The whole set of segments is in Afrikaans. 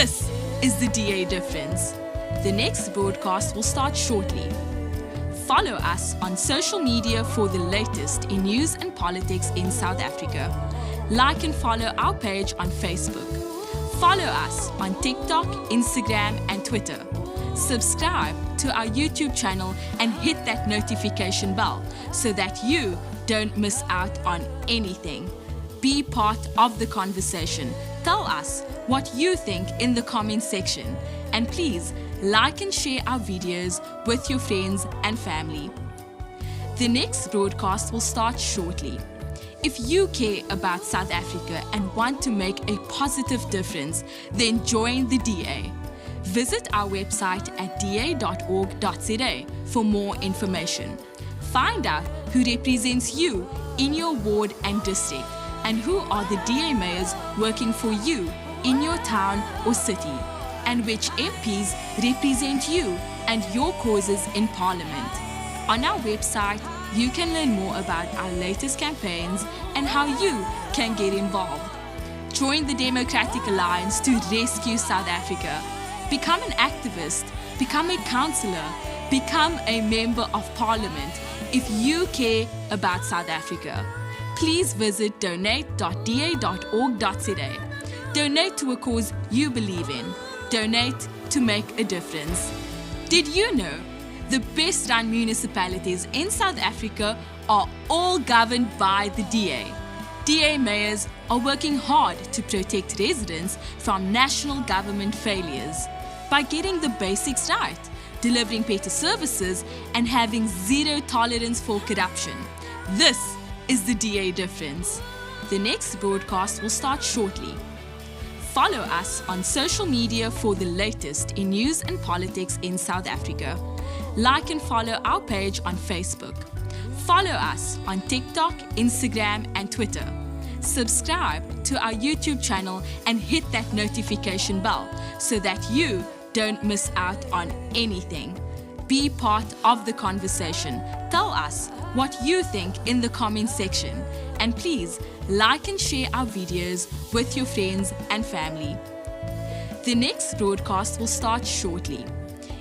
This is the DA difference. The next broadcast will start shortly. Follow us on social media for the latest in news and politics in South Africa. Like and follow our page on Facebook. Follow us on TikTok, Instagram, and Twitter. Subscribe to our YouTube channel and hit that notification bell so that you don't miss out on anything. Be part of the conversation. Tell us what you think in the comment section. And please like and share our videos with your friends and family. The next broadcast will start shortly. If you care about South Africa and want to make a positive difference, then join the DA. Visit our website at da.org.za for more information. Find out who represents you in your ward and district, and who are the DA mayors working for you in your town or city, and which MPs represent you and your causes in Parliament. On our website, you can learn more about our latest campaigns and how you can get involved. Join the Democratic Alliance to rescue South Africa. Become an activist, become a councillor, become a member of Parliament if you care about South Africa. Please visit donate.da.org.za. Donate to a cause you believe in. Donate to make a difference. Did you know the best run municipalities in South Africa are all governed by the DA? DA mayors are working hard to protect residents from national government failures by getting the basics right, delivering better services, and having zero tolerance for corruption. This is the DA difference. The next broadcast will start shortly. Follow us on social media for the latest in news and politics in South Africa. Like and follow our page on Facebook. Follow us on TikTok, Instagram, and Twitter. Subscribe to our YouTube channel and hit that notification bell so that you don't miss out on anything. Be part of the conversation. Tell us what you think in the comment section. And please like and share our videos with your friends and family. The next broadcast will start shortly.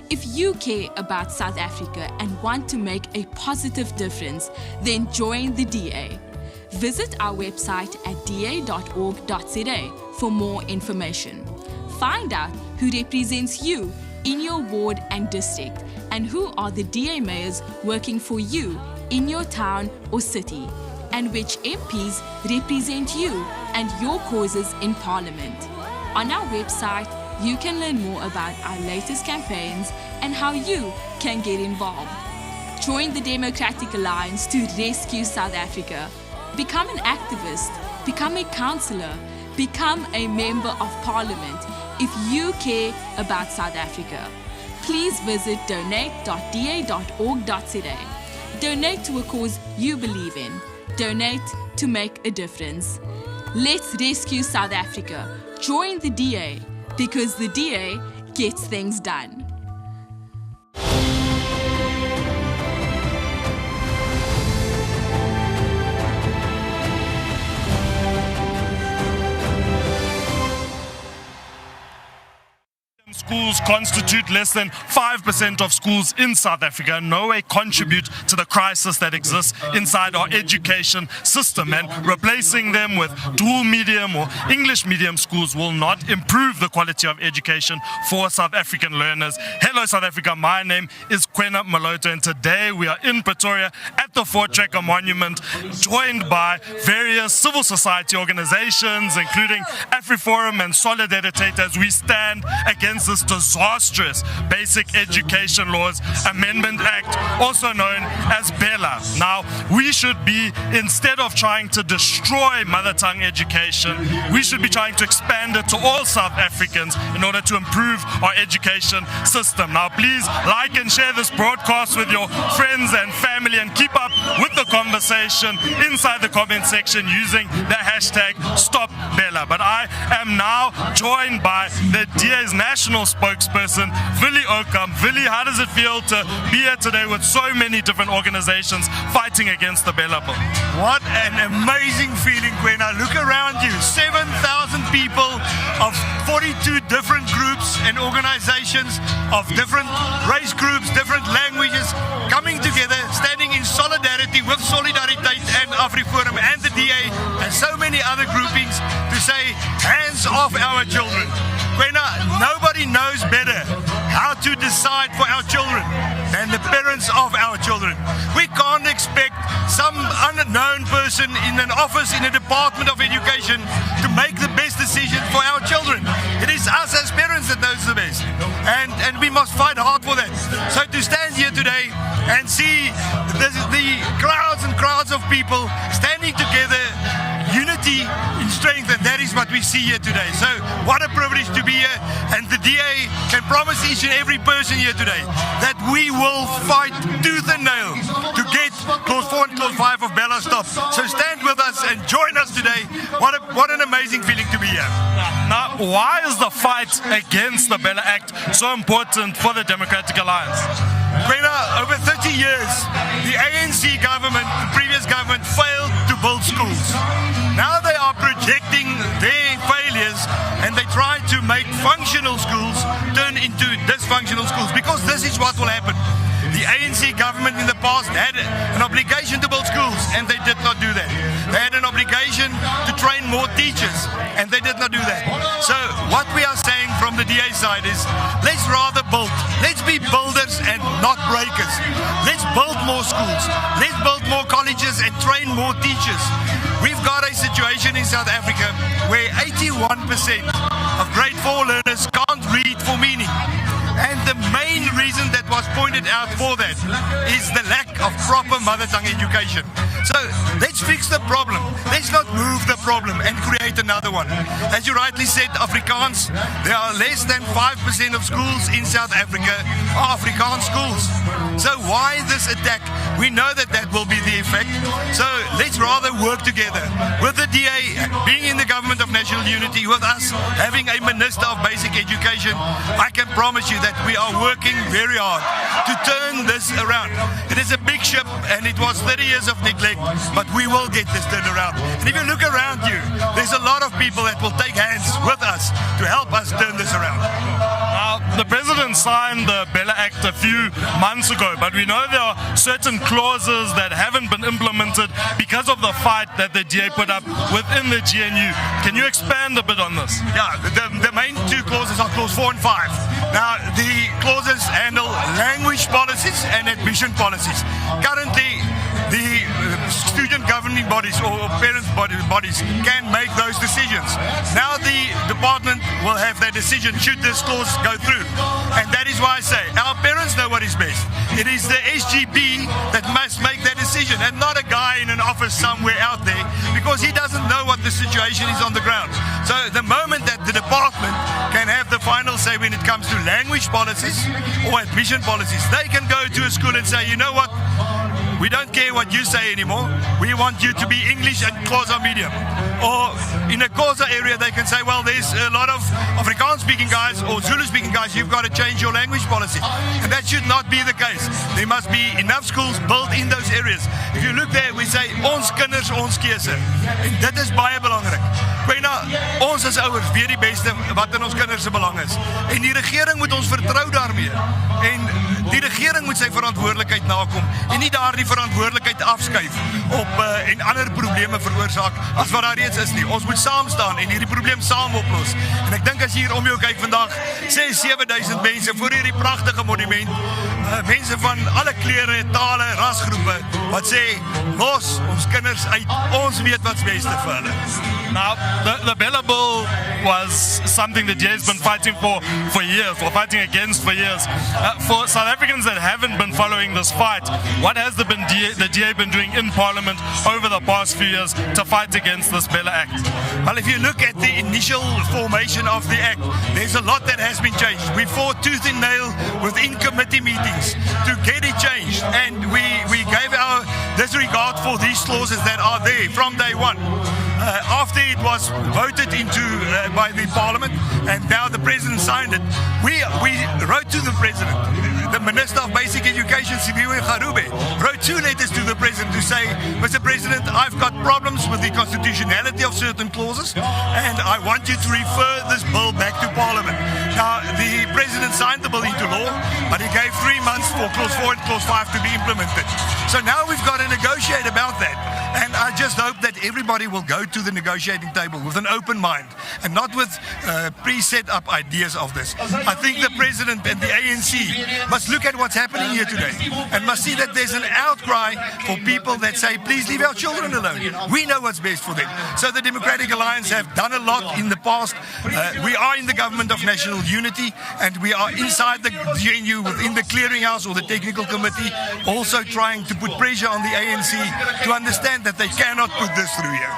If you care about South Africa and want to make a positive difference, then join the DA. Visit our website at da.org.za for more information. Find out who represents you in your ward and district, and who are the DA mayors working for you in your town or city, and which MPs represent you and your causes in Parliament. On our website, you can learn more about our latest campaigns and how you can get involved. Join the Democratic Alliance to rescue South Africa. Become an activist, become a councillor, become a member of Parliament if you care about South Africa. Please visit donate.da.org.za. Donate to a cause you believe in. Donate to make a difference. Let's rescue South Africa. Join the DA, because the DA gets things done. Schools constitute less than 5% of schools in South Africa and no way contribute to the crisis that exists inside our education system. And replacing them with dual medium or English medium schools will not improve the quality of education for South African learners. Hello South Africa, my name is Kwena Maloto, and today we are in Pretoria at the Fort Tracker Monument, joined by various civil society organizations, including Afriforum and Solidarity, as we stand against this disastrous Basic Education Laws Amendment Act, also known as BELA. Now, we should be, instead of trying to destroy mother tongue education, we should be trying to expand it to all South Africans in order to improve our education system. Now, please like and share this broadcast with your friends and family, and keep up with the conversation inside the comment section using the hashtag StopBella. But I am now joined by the DA's National national spokesperson, Willie Oakam. Willie, how does it feel to be here today with so many different organizations fighting against the BELA bill? What an amazing feeling, Gwen. I look around you, 7,000 people of 42 different groups and organizations of different race groups, different languages, coming together, standing in solidarity with Solidarity and Afriforum and the DA and so many other groupings to say, hands off our children. Gwen, nobody knows better how to decide for our children than the parents of our children. We can't expect some unknown person in an office in a department of education to make the best decision for our children. It is us as parents that knows the best, and we must fight hard for that. So to stand here today and see the crowds and crowds of people standing together, unity in strength, and that is what we see here today. So what a privilege to be here, and the DA can promise each and every person here today that we will fight tooth and nail to get clause 4 and clause 5 of BELA stopped. So stand with us and join us today. What an amazing feeling to be here. Now, why is the fight against the BELA Act so important for the Democratic Alliance? Over 30 years, the ANC government, the previous government, failed to build schools. Now they are projecting their failures, and they try to make functional schools turn into dysfunctional schools, because this is what will happen. The ANC government in the past had an obligation to build schools, and they did not do that. They had an obligation to train more teachers, and they did not do that. So what we are saying from the DA side is, let's rather build. Let's be builders and not breakers. Let's build more schools. Let's build more colleges and train more teachers. We've got a situation in South Africa where 81% of grade 4 learners can't read for meaning. And the main reason that was pointed out for that is the lack of proper mother tongue education. So let's fix the problem. Let's not move the problem and create another one. As you rightly said, Afrikaans, there are less than 5% of schools in South Africa are Afrikaans schools. So why this attack? We know that that will be the effect. So let's rather work together with the DA being in the government of national unity, with us having a minister of basic education. I can promise you that we are working very hard to turn this around. It is a big ship, and it was 30 years of neglect, but we will get this turned around. And if you look around you, there's a lot of people that will take hands with us to help us turn this around. Now, the president signed the BELA Act a few months ago, but we know there are certain clauses that haven't been implemented because of the fight that the DA put up within the GNU. Can you expand a bit on this? Yeah, the main two clauses are clause 4 and 5. Now, the clauses handle language policies and admission policies. Currently, the student governing bodies or parent bodies can make those decisions. Now the department will have their decision should this clause go through. And that is why I say our parents know what is best. It is the SGB that must make that decision, and not a guy in an office somewhere out there, because he doesn't know what the situation is on the ground. So the moment that the department can have the final say when it comes to language policies or admission policies, they can go to a school and say, you know what, we don't care what you say anymore. We want you to be English and Xhosa medium. Or in a Xhosa area, they can say, well, there's a lot of Afrikaans-speaking guys or Zulu-speaking guys. You've got to change your language policy. And that should not be the case. There must be enough schools built in those areas. If you look there, we say, ons kinders, ons keuse. En dit is baie belangrik. Ons as ouers weet die beste wat in ons kinders se belang is. En die regering moet ons vertrou daarmee. En die regering moet sy verantwoordelikheid nakom en nie daardie verantwoordelikheid afskuif op en ander probleme veroorsaak as wat daar reeds is nie. Ons moet saam staan en hierdie probleem saam oplos. En ek dink as jy hier om jou kyk vandag, 6-7,000 mense voor hierdie pragtige monument, mense van alle kleure, tale, rasgroepe wat sê, los ons kinders uit. Ons weet wat's beste vir hulle. Now, the BELA bill was something the DA has been fighting for years, or fighting against for years. For South Africans that haven't been following this fight, what has the DA been doing in Parliament over the past few years to fight against this BELA Act? Well, if you look at the initial formation of the Act, there's a lot that has been changed. We fought tooth and nail within committee meetings to get it changed, and we gave our disregard for these clauses that are there from day one. after it was voted into by the parliament, and now the president signed it, we wrote to the president. The Minister of Basic Education, Sibiwe Garube, wrote 2 letters to the president to say, Mr. President, I've got problems with the constitutionality of certain clauses, and I want you to refer this bill back to Parliament. Now, the president signed the bill into law, but he gave 3 months for Clause 4 and Clause 5 to be implemented. So now we've got to negotiate about that. And I just hope that everybody will go to the negotiating table with an open mind and not with pre-set up ideas of this. I think the president and the ANC must look at what's happening here today and must see that there's an outcry for people that say, please leave our children alone. We know what's best for them. So the Democratic Alliance have done a lot in the past. We are in the government of national unity, and we are inside the GNU within the clearinghouse or the technical committee, also trying to put pressure on the ANC to understand that they cannot put this through here.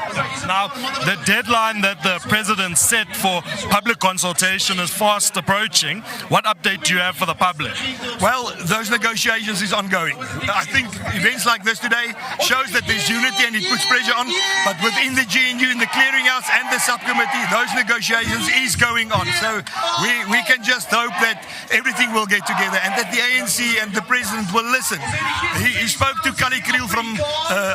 Now, the deadline that the president set for public consultation is fast approaching. What update do you have for the public? Well, those negotiations is ongoing. I think events like this today shows that there's unity and it puts pressure on, but within the GNU, in the clearinghouse and the subcommittee, those negotiations is going on. So we can just hope that everything will get together and that the ANC and the president will listen. He spoke to Kali Kriel from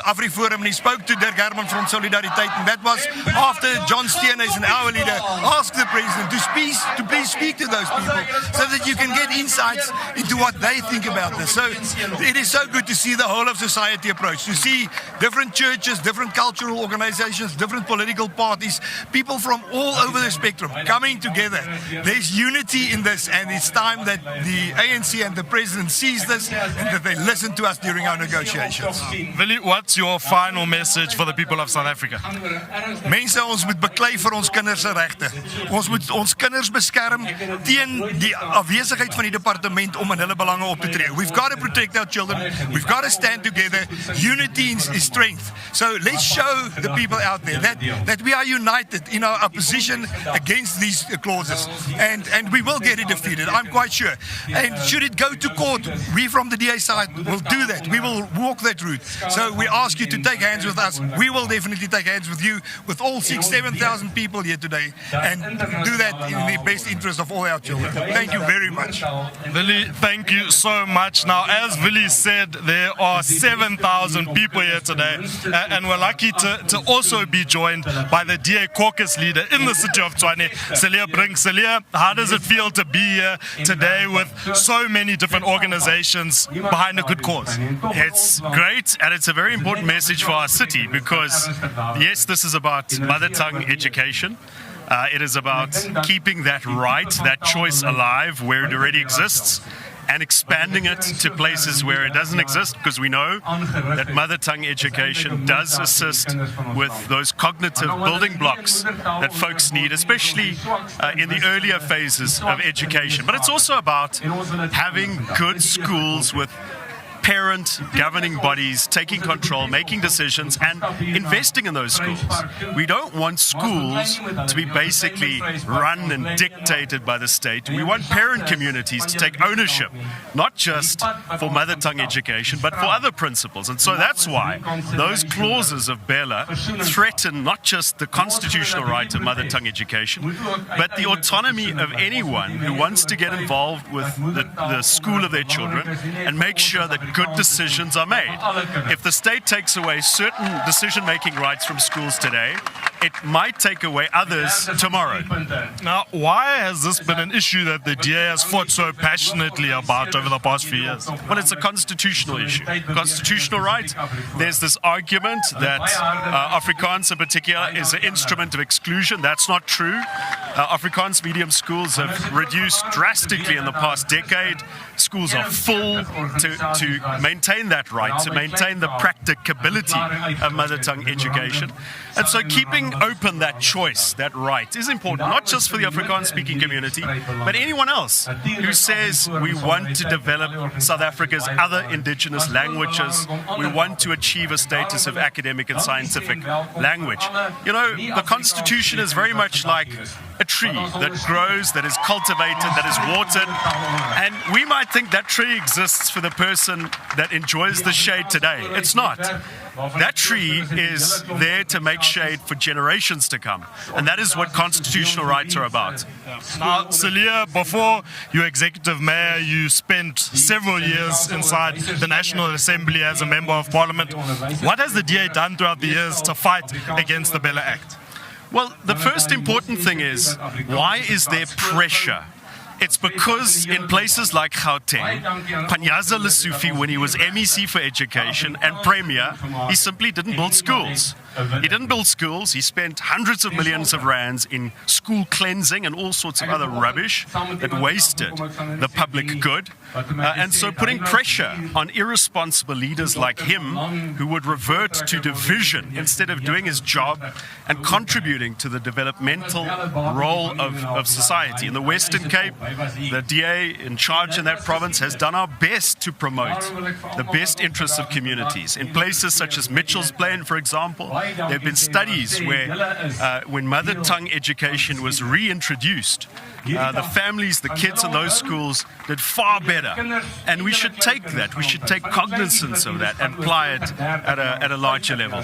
Afriforum, and he spoke to Dirk Herman from Solidarity, and that was after John Steenhuis, our leader, asked the president to please speak to those people so that you can get insights into what they think about this. So it is so good to see the whole of society approach, to see different churches, different cultural organizations, different political parties, people from all over the spectrum coming together. There's unity in this, and it's time that the ANC and the president sees this and that they listen to us during our negotiations. Willie, what's your final message for the people of South Africa? Mense, ons moet beklei vir ons kinders se regte. Ons moet ons kinders beskerm teen die afwesigheid van die departement om in hulle belange op te tree. We've got to protect our children. We've got to stand together. Unity is strength. So let's show the people out there that we are united in our opposition against these clauses. And we will get it defeated, I'm quite sure. And should it go to court, we from the DA side will do that. We will walk that route. So we ask you to take hands with us. We will definitely take hands with you, with all 6,000-7,000 people here today, and do that in the best interest of all our children. Thank you very much. Willie, thank you so much. Now, as Willie said, there are 7,000 people here today, and we're lucky to also be joined by the DA caucus leader in the city of Tshwane, Celia Brink. Celia, how does it feel to be here today with so many different organizations behind a good cause? It's great, and it's a very important message for our city because, yes, this is about mother tongue education. It is about keeping that right, that choice alive where it already exists, and expanding it to places where it doesn't exist, because we know that mother tongue education does assist with those cognitive building blocks that folks need, especially in the earlier phases of education. But it's also about having good schools with parent governing bodies taking control, making decisions, and investing in those schools. We don't want schools to be basically run and dictated by the state. We want parent communities to take ownership, not just for mother tongue education, but for other principles. And so that's why those clauses of BELA threaten not just the constitutional right to mother tongue education, but the autonomy of anyone who wants to get involved with the school of their children and make sure that good decisions are made. If the state takes away certain decision-making rights from schools today, it might take away others tomorrow. Now, why has this been an issue that the DA has fought so passionately about over the past few years? Well, it's a constitutional issue. Constitutional right. There's this argument that Afrikaans in particular is an instrument of exclusion. That's not true. Afrikaans medium schools have reduced drastically in the past decade. Schools are full to maintain that right, to maintain the practicability of mother tongue education. And so keeping open that choice, that right, is important, not just for the Afrikaans-speaking community, but anyone else who says we want to develop South Africa's other indigenous languages, we want to achieve a status of academic and scientific language. You know, the Constitution is very much like a tree. tree that grows, that is cultivated, that is watered. And we might think that tree exists for the person that enjoys the shade today. It's not. That tree is there to make shade for generations to come. And that is what constitutional rights are about. Now, Celia, before you were executive mayor, you spent several years inside the National Assembly as a member of parliament. What has the DA done throughout the years to fight against the BELA Act? Well, the first important thing is, why is there pressure? It's because in places like Gauteng, Panyaza Lesufi, when he was MEC for Education and Premier, he simply didn't build schools. He didn't build schools. He spent hundreds of millions of rands in school cleansing and all sorts of other rubbish that wasted the public good. And so putting pressure on irresponsible leaders like him, who would revert to division instead of doing his job and contributing to the developmental role of society. In the Western Cape, the DA in charge in that province has done our best to promote the best interests of communities. In places such as Mitchell's Plain, for example, there have been studies where when mother tongue education was reintroduced, the families, the kids in those schools did far better. And we should take that. We should take cognizance of that and apply it at a larger level.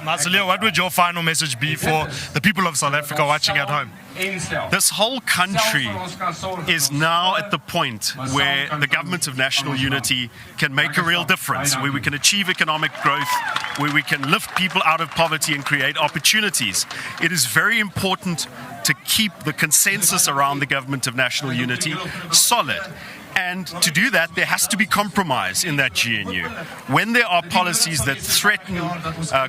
Marcelia, what would your final message be for the people of South Africa watching at home? This whole country is now at the point where the government of national unity can make a real difference, where we can achieve economic growth, where we can lift people out of poverty and create opportunities. It is very important to keep the consensus around the government of national unity solid. And to do that, there has to be compromise in that GNU. When there are policies that threaten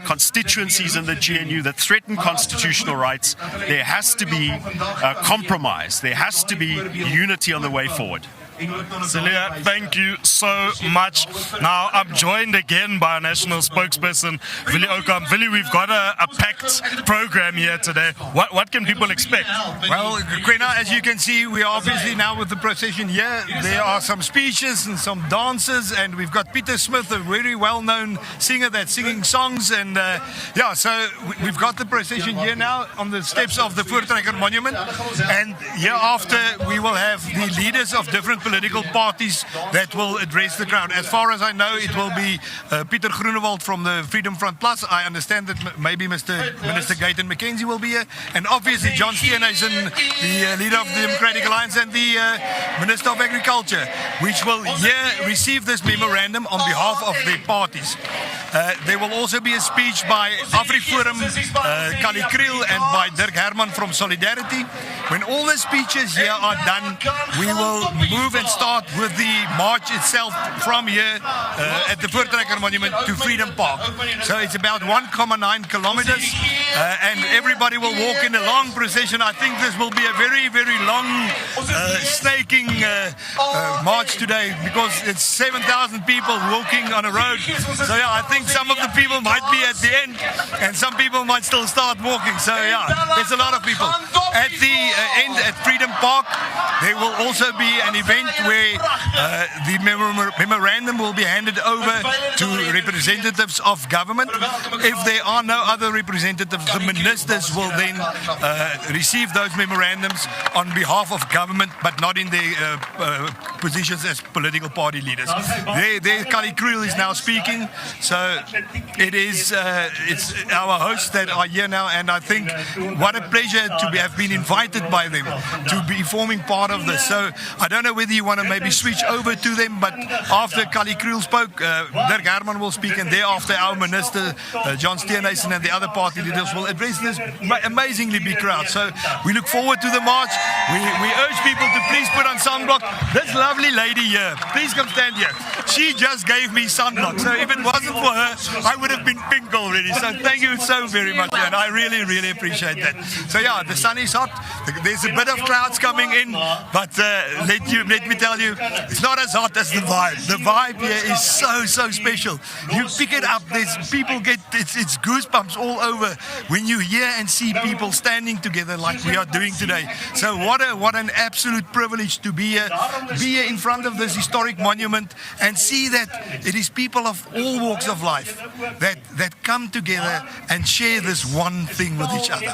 constituencies in the GNU, that threaten constitutional rights, there has to be compromise. There has to be unity on the way forward. Celia, thank you so much. Now, I'm joined again by our national spokesperson, Willie Okam. Willie, we've got a packed program here today. What can people expect? Well, Quena, as you can see, we are obviously now with the procession here. There are some speeches and some dances, and we've got Peter Smith, a very well-known singer that's singing songs. And so we've got the procession here now on the steps of the Voortrekker Monument. And hereafter, we will have the leaders of different political parties that will address the crowd. As far as I know, it will be Pieter Groenewald from the Freedom Front Plus. I understand that maybe Minister Gayton McKenzie will be here. And obviously John Steenhuisen, the leader of the Democratic Alliance, and the Minister of Agriculture, which will here receive this memorandum on behalf of their parties. There will also be a speech by Afriforum, Kali Kriel, and by Dirk Herman from Solidarity. When all the speeches here are done, we will move and start with the march itself from here at the Voortrekker Monument to Freedom Park. So it's about 1.9 kilometers, and everybody will walk in a long procession. I think this will be a very, very long snaking march today, because it's 7,000 people walking on a road. So yeah, I think some of the people might be at the end, and some people might still start walking. So yeah, there's a lot of people. At the end at Freedom Park, there will also be an event where the memorandum will be handed over to representatives of government. If there are no other representatives, the ministers will then receive those memorandums on behalf of government, but not in their positions as political party leaders. There Kali Kriel is now speaking, so it's our hosts that are here now, and I think what a pleasure to have been invited by them to be forming part of this. So I don't know whether you want to maybe switch over to them, but after Kali Kriel spoke, Dirk Herman will speak, and thereafter our minister, John Steenhuisen, and the other party leaders will address this amazingly big crowd. So we look forward to the march. We urge people to please put on sunblock. This lovely lady here, please come stand here. She just gave me sunblock, so if it wasn't for her, I would have been pink already. So thank you so very much, and I really, really appreciate that. So yeah, the sun is hot. There's a bit of clouds coming in, but let me tell you, it's not as hot as the vibe. The vibe here is so special. You pick it up. There's people it's goosebumps all over when you hear and see people standing together like we are doing today. So what an absolute privilege to be here here in front of this historic monument and see that it is people of all walks of life that come together and share this one thing with each other.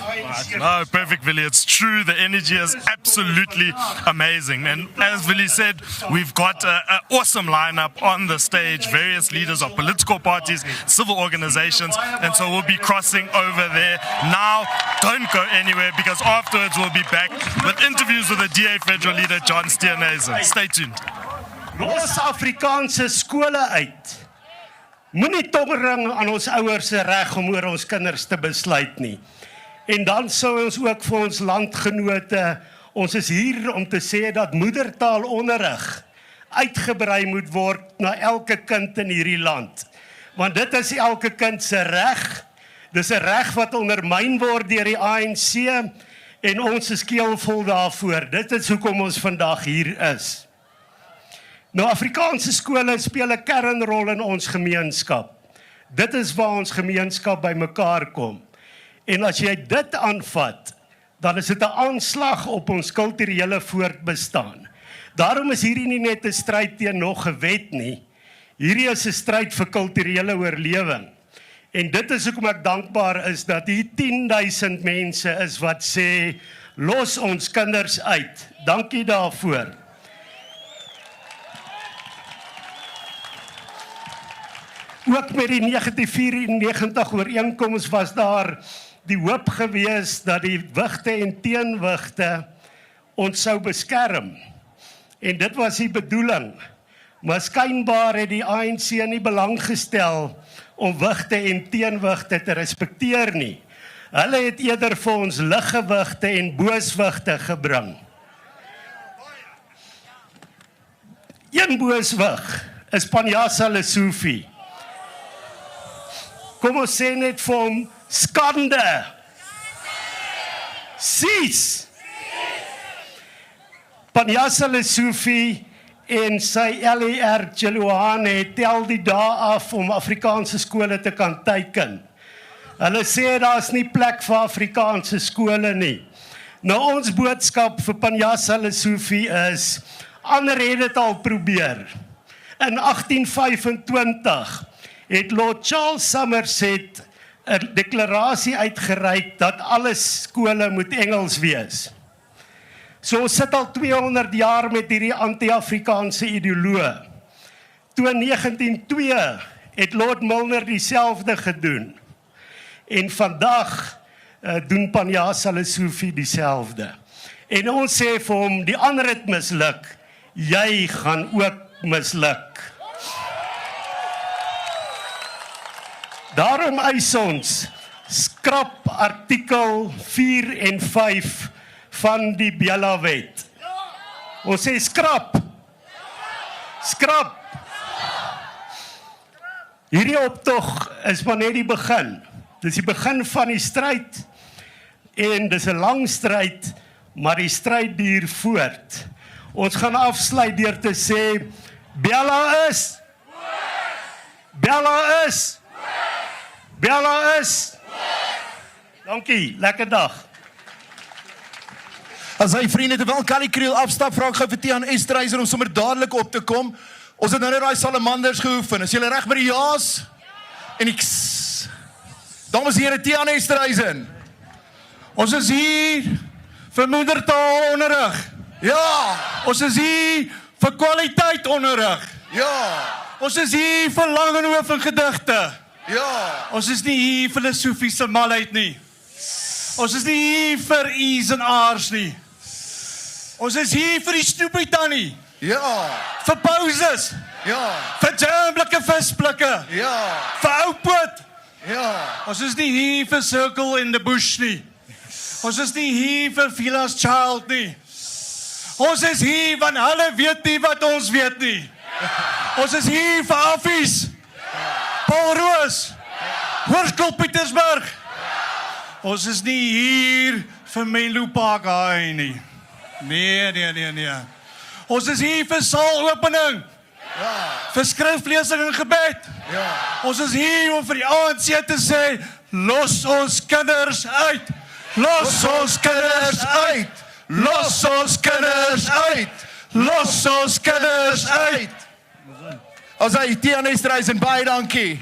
No, perfect, Willie. It's true. The energy is absolutely amazing. And as Willie said, we've got an awesome lineup on the stage, various leaders of political parties, civil organizations, and so we'll be crossing over there. Now, don't go anywhere because afterwards we'll be back with interviews with the DA Federal Leader John Steenhuisen. Stay tuned. Los Afrikaanse skole uit. Moenie tongring aan ons ouers se reg om oor ons kinders te besluit nie. En dan sou ons ook vir ons landgenote, ons is hier om te sê dat moedertaalonderrig uitgebrei moet word na elke kind in hierdie land. Want dit is elke kind se reg. Dis 'n reg wat ondermyn word deur die ANC en ons is keelvol daarvoor. Dit is hoekom ons vandag hier is. Nou, Afrikaanse skole speel 'n kernrol in ons gemeenskap. Dit is waar ons gemeenskap bymekaar kom. En as jy dit aanvat, dan is dit 'n aanslag op ons kulturele voortbestaan. Daarom is hierdie nie net 'n stryd teen nog 'n wet nie. Hierdie is 'n stryd vir kulturele oorlewing. En dit is hoekom ek dankbaar is dat hier 10,000 mense is wat sê, los ons kinders uit. Dankie daarvoor. Ook met die 1994 ooreenkoms was daar die hoop gewees dat die wigte en teenwigte ons sou beskerm. En dit was die bedoeling. Maar skynbaar het die ANC nie belang gestel om wigte en teenwigte te respekteer nie. Hulle het eerder vir ons liggewigte en booswigte gebring. Een booswig is Panjasa Lesofie. Kom ons sê net vir hom, skande. Cease. Panjasa Lesofie en sy LER Jeluane tel die dae af om Afrikaanse skole te kan teiken. Hulle sê daar's nie plek vir Afrikaanse skole nie. Nou ons boodskap vir Panjasa Lesofie is, ander het dit al probeer. In 1825 het Lord Charles Somerset 'n deklarasie uitgereik dat alle skole moet Engels wees. So ons sit al 200 jaar met hierdie anti-Afrikaanse ideoloog. Toe in 1902 het Lord Milner dieselfde gedoen. En vandag doen Panjasa Lesofie dieselfde. En ons sê vir hom, die ander het misluk, jy gaan ook misluk. Daarom eis ons, skrap artikel 4 en 5 van die BELA wet. Ons sê skrap. Skrap. Hierdie optog is maar net die begin. Dis die begin van die stryd en dis 'n lang stryd, maar die stryd duur voort. Ons gaan afsluit deur te sê BELA is. BELA is. BELA is. Dankie, lekker dag. As hy vriende, terwyl Kali Kriel afstap, vra ek gou vir Tiaan Estreiser om sommer dadelik op te kom. Ons het nou net daai salamanders geoefen. Is julle reg met die jaas? En die ks. Dames en here, Tiaan Estreiser. Ons is hier vir moedertaalonderrig. Ja. Ons is hier vir kwaliteit onderrig. Ja. Ons is hier vir Langenhoof en gedigte. Ja. Ons is nie hier vir filosofiese malheid nie. Ons is nie hier vir E's en R's nie. Ons is hier vir die snoepie tannie. Ja. Vir pauses. Ja. Vir jamblikke visblikke. Ja. Vir Oupoot. Ja. Ons is nie hier vir Circle in the Bush nie. Ons is nie hier vir Villa's Child nie. Ons is hier want hulle weet nie wat ons weet nie. Ons is hier vir Affies. Paul Roos. Hoërskool Pietersburg. Ons is nie hier vir Menlo Park High nie. Nee. Ons is hier vir saalopening. Ja. Vir skriflesing en gebed. Ja. Ons is hier om vir die ANC te sê, los ons kinders uit. Los ons kinders uit. Los ons kinders uit. Los ons kinders uit. As hy, Tiaan Esterhuizen, baie dankie.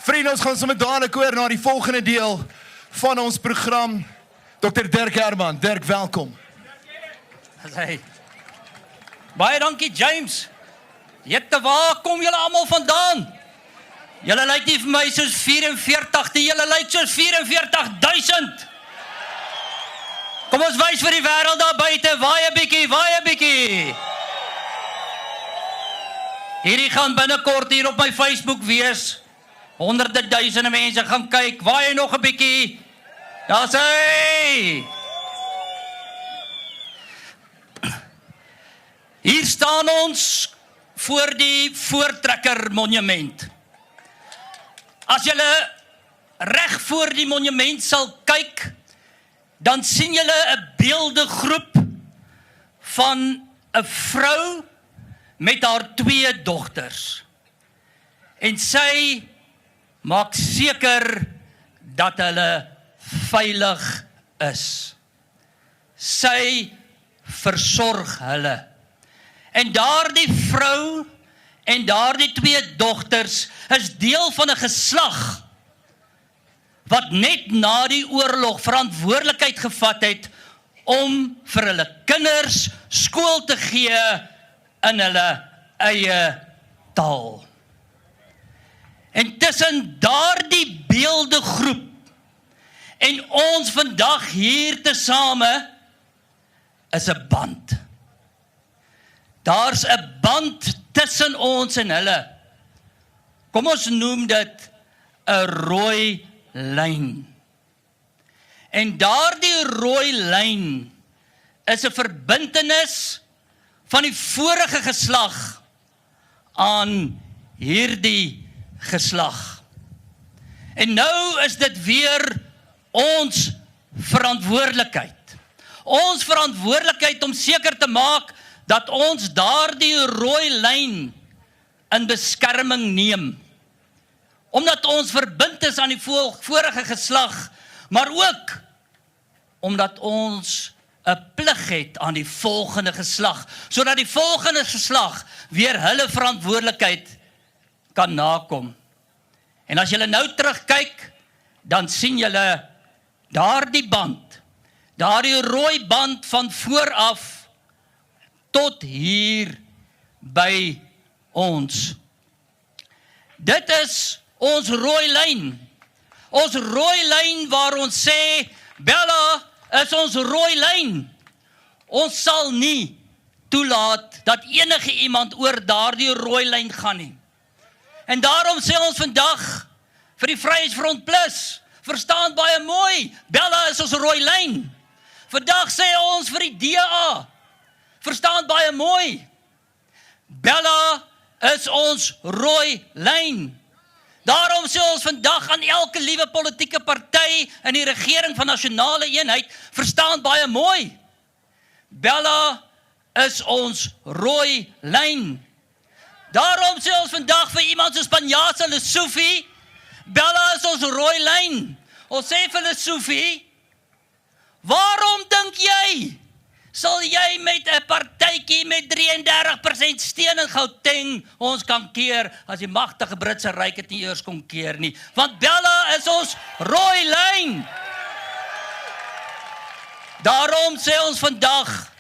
Vriende, ons gaan sommer dadelik oor na die volgende deel van ons program. Dr. Dirk Herman. Dirk, welkom. Hey. Baie dankie, James. Jette, waar kom julle almal vandaan? Julle lyk nie vir my soos 44, julle lyk soos 44,000. Kom ons wys vir die wêreld daar buite, waai 'n bietjie. Hierdie gaan binnekort hier op my Facebook wees. Honderde duisende mense gaan kyk, waai nog 'n bietjie. Daar's hy. Hier staan ons voor die Voortrekker Monument. As julle reg voor die monument sal kyk, dan sien julle 'n beeldegroep van 'n vrou met haar 2 dogters. En sy maak seker dat hulle veilig is. Sy versorg hulle. En daardie vrou en daardie 2 dogters is deel van 'n geslag wat net na die oorlog verantwoordelikheid gevat het om vir hulle kinders skool te gee in hulle eie taal. En tussen daardie beeldegroep en ons vandag hier tesame is 'n band. Daar's 'n band tussen ons en hulle. Kom ons noem dit 'n rooi lyn. En daardie rooi lyn is 'n verbintenis van die vorige geslag aan hierdie geslag. En nou is dit weer ons verantwoordelikheid. Ons verantwoordelikheid om seker te maak dat ons daardie rooi lyn in beskerming neem. Omdat ons verbind is aan die vorige geslag, maar ook omdat ons 'n plig het aan die volgende geslag, sodat die volgende geslag weer hulle verantwoordelikheid kan nakom. En as julle nou terugkyk, dan sien julle daardie band, daardie rooi band van vooraf tot hier by ons. Dit is ons rooi lyn. Ons rooi lyn waar ons sê, BELA is ons rooi lyn. Ons sal nie toelaat dat enige iemand oor daardie rooi lyn gaan nie. En daarom sê ons vandag vir die Vryheidsfront Plus, verstaan baie mooi, BELA is ons rooi lyn. Vandag sê ons vir die DA, verstaan baie mooi, BELA is ons rooi lyn. Daarom sê ons vandag aan elke liewe politieke party in die regering van nasionale eenheid, verstaan baie mooi, BELA is ons rooi lyn. Daarom sê ons vandag vir iemand soos Panjasa Lesofie, BELA is ons rooi lyn. Ons sê vir Lesofie, waarom dink jy, sal jy met 'n partytjie met 33% steun in Gauteng ons kan keer, as die magtige Britse ryk het nie eers kon keer nie, want BELA is ons rooi lyn. Daarom sê ons vandag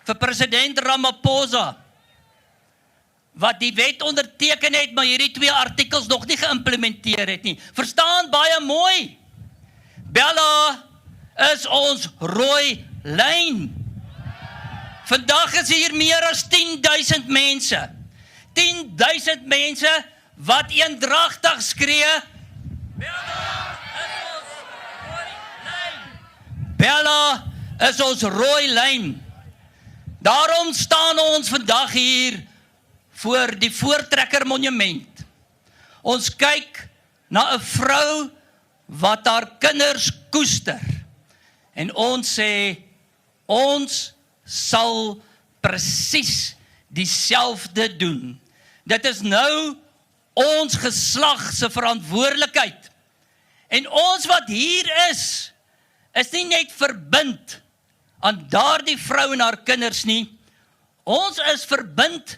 vir president Ramaphosa, wat die wet onderteken het, maar hierdie 2 artikels nog nie geïmplementeer het nie. Verstaan baie mooi, BELA is ons rooi lyn. Vandag is hier meer as 10,000 mense. 10,000 mense wat eendragtig skree, BELA is ons rooi lyn. BELA is ons rooi lyn. Daarom staan ons vandag hier voor die Voortrekker Monument. Ons kyk na 'n vrou wat haar kinders koester. En ons sê, ons sal presies dieselfde doen. Dit is nou ons geslag se verantwoordelikheid. En ons wat hier is nie net verbind aan daardie vrou en haar kinders nie. Ons is verbind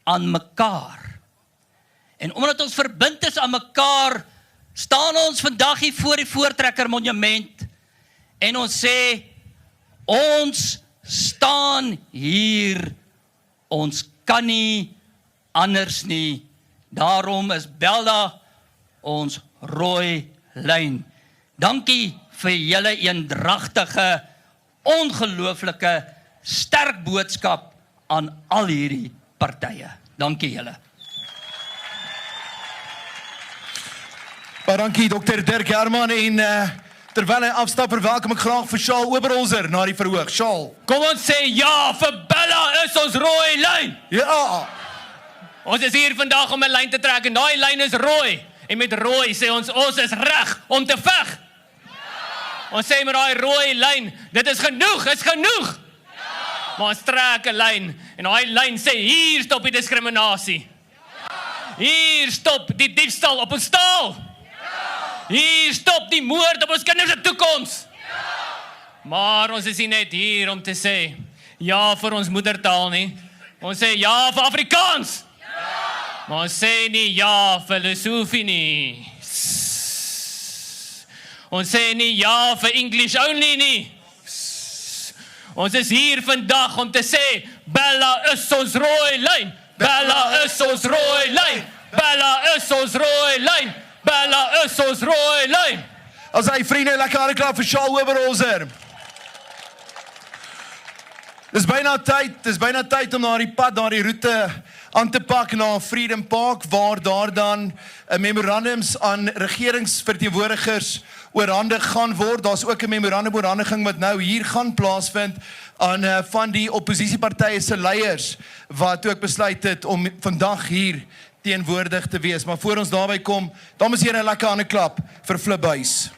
aan mekaar. En omdat ons verbind is aan mekaar, staan ons vandag hier voor die Voortrekker Monument en ons sê, ons staan hier, ons kan nie anders nie. Daarom is BELA ons rooi lyn. Dankie vir julle eendragtige, ongelooflike, sterk boodskap aan al hierdie partye. Dankie julle. Baie dankie Dr. Dirk Herman en terwyl hy afstap, verwelkom ek graag vir Shaal Oberholzer na die verhoog. Shaal. Kom ons sê ja, vir BELA is ons rooi lyn. Ja. Ons is hier vandag om 'n lyn te trek en daai lyn is rooi. En met rooi sê ons is reg om te veg. Ja. Ons sê met daai rooi lyn, dit is genoeg. Ja. Maar ons trek 'n lyn en daai lyn sê hier stop die diskriminasie. Ja. Hier stop die diefstal op ons taal. Ja. Hier stop die moord op ons kinders se toekoms. Ja. Maar ons is nie net hier om te sê ja vir ons moedertaal nie. Ons sê ja vir Afrikaans. Ja. Maar ons sê nie ja vir Lesotho nie. Ons sê nie ja vir English only nie. Ons is hier vandag om te sê BELA is ons rooi lyn. BELA is ons rooi lyn. BELA is ons rooi lyn. BELA is ons rooi lyn. As hy vriende, lekker harde klap vir Shaal Oberholzer. Dis byna tyd om na die pad, na die roete aan te pak na Freedom Park, waar daar dan memorandums aan regeringsverteenwoordigers oorhandig gaan word. Daar's ook 'n memorandum oorhandiging wat nou hier gaan plaasvind aan van die oppositiepartye se leiers, wat ook besluit het om vandag hier teenwoordig te wees. Maar voor ons daarby kom, dames en here, 'n lekker hande klap vir Flipbuys.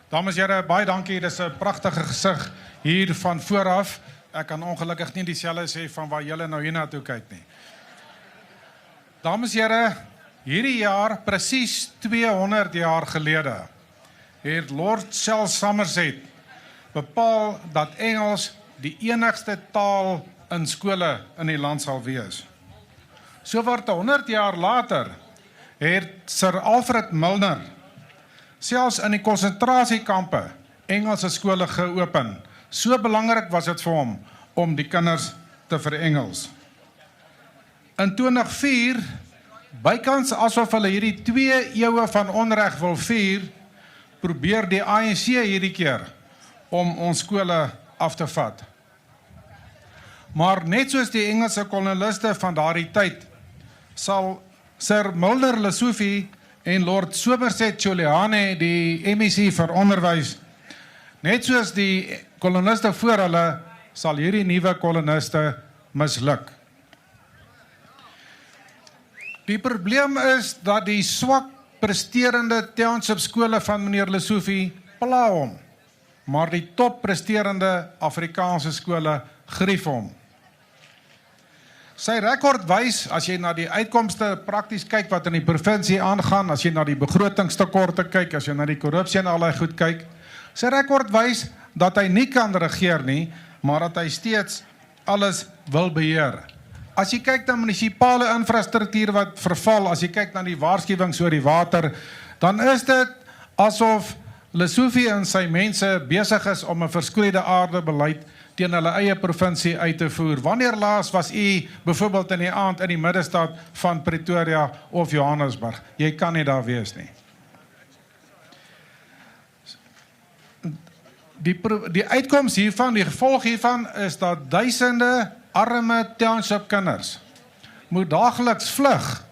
Dames en here, baie dankie. Dis 'n pragtige gesig hier van vooraf. Ek kan ongelukkig nie dieselfde sê van waar julle nou hiernatoe kyk nie. Dames en here, hierdie jaar, presies 200 jaar gelede, het Lord Charles Somerset bepaal dat Engels die enigste taal in skole in die land sal wees. So word 100 jaar later het Sir Alfred Milner selfs in die konsentrasiekampe Engelse skole geopen. So belangrik was dit vir hom om die kinders te verengels. In 2004, bykans asof hulle hierdie 2 eeue van onreg wil vier, probeer die ANC hierdie keer om ons skole af te vat. Maar net soos die Engelse koloniste van daardie tyd, sal Sir Mulder Lesotho en Lord Somerset Chuliane, die MEC vir onderwys, net soos die koloniste voor hulle, sal hierdie nuwe koloniste misluk. Die probleem is dat die swak presterende township skole van meneer Lesotho pla hom, maar die top presterende Afrikaanse skole grief hom. Sy rekord wys, as jy na die uitkomste prakties kyk wat in die provinsie aangaan, as jy na die begrotingstekorte kyk, as jy na die korrupsie en al die goed kyk, sy rekord wys dat hy nie kan regeer nie, maar dat hy steeds alles wil beheer. As jy kyk na munisipale infrastruktuur wat verval, as jy kyk na die waarskuwings oor die water, dan is dit asof Lesotho en sy mense besig is om 'n verskroeide aarde beleid teen hulle eie provinsie uit te voer. Wanneer laas was u byvoorbeeld in die aand in die middestad van Pretoria of Johannesburg? Jy kan nie daar wees nie. Die uitkoms hiervan, die gevolg hiervan is dat duisende arme township kinders moet daagliks vlug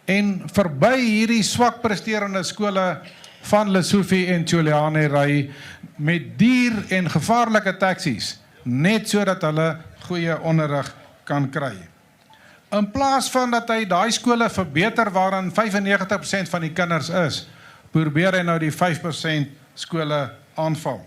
en verby hierdie swak presterende skole van Lesotho en Chuliane ry met duur en gevaarlike taksies, net sodat hulle goeie onderrig kan kry. In plaas van dat hy daai skole verbeter waarin 95% van die kinders is, probeer hy nou die 5% skole aanval.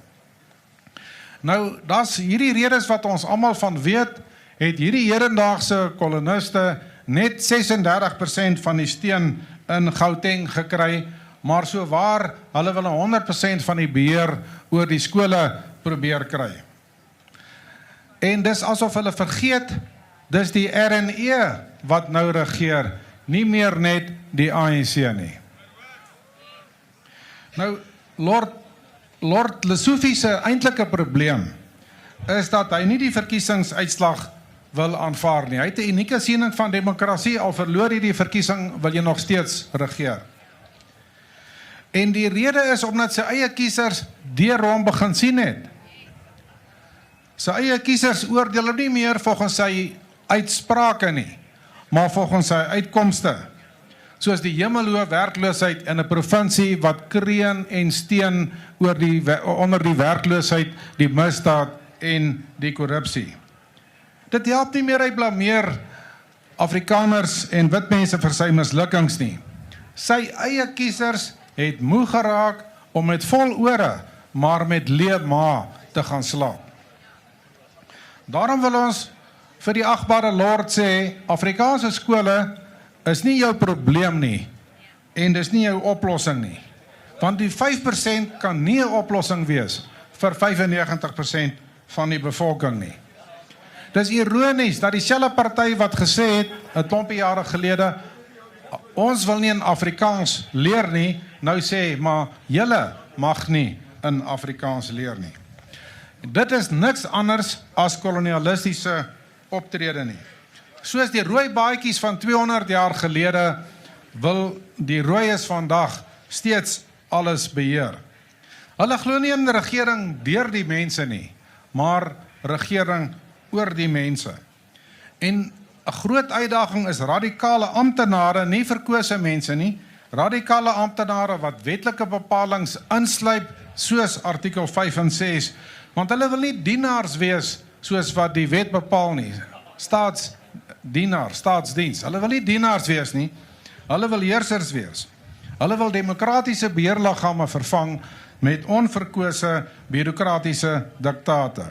Nou, das hierdie redes wat ons almal van weet, het hierdie hedendaagse koloniste net 36% van die steun in Gauteng gekry, maar so waar hulle wil 100% van die beheer oor die skole probeer kry. En dis asof hulle vergeet, dis die RNE wat nou regeer, nie meer net die ANC nie. Nou, Lord Lesofie se eintlike probleem is dat hy nie die verkiesingsuitslag wil aanvaar nie. Hy het 'n unieke siening van demokrasie, al verloor hy die verkiesing, wil jy nog steeds regeer. En die rede is omdat sy eie kiesers deur hom begin sien het. Sy eie kiesers oordeel nie meer volgens sy uitsprake nie, maar volgens sy uitkomste. Soos die hemelhoë werkloosheid in 'n provinsie wat kreun en steen onder die werkloosheid, die misdaad en die korrupsie. Dit help nie meer, hy blameer Afrikaners en wit mense vir sy mislukkings nie. Sy eie kiesers het moeg geraak om met vol ore, maar met leë maag te gaan slaap. Daarom wil ons vir die agbare Lord sê, Afrikaanse skole is nie jou probleem nie, en dis nie jou oplossing nie. Want die 5% kan nie 'n oplossing wees vir 95% van die bevolking nie. Dis ironies dat dieselfde party wat gesê het, 'n klompie jare gelede, ons wil nie in Afrikaans leer nie, nou sê, maar julle mag nie in Afrikaans leer nie. Dit is niks anders as kolonialistiese optrede nie. Soos die rooi baadjies van 200 jaar gelede, wil die rooies vandag steeds alles beheer. Hulle glo nie in regering deur die mense nie, maar regering oor die mense. En 'n groot uitdaging is radikale amptenare, nie verkose mense nie, radikale amptenare wat wetlike bepalinge insluip, soos artikel 5 en 6, want hulle wil nie dienaars wees, soos wat die wet bepaal nie, staatsdiens, hulle wil nie dienaars wees nie, hulle wil heersers wees, hulle wil demokratiese beheerliggame vervang met onverkose bureaukratiese diktate.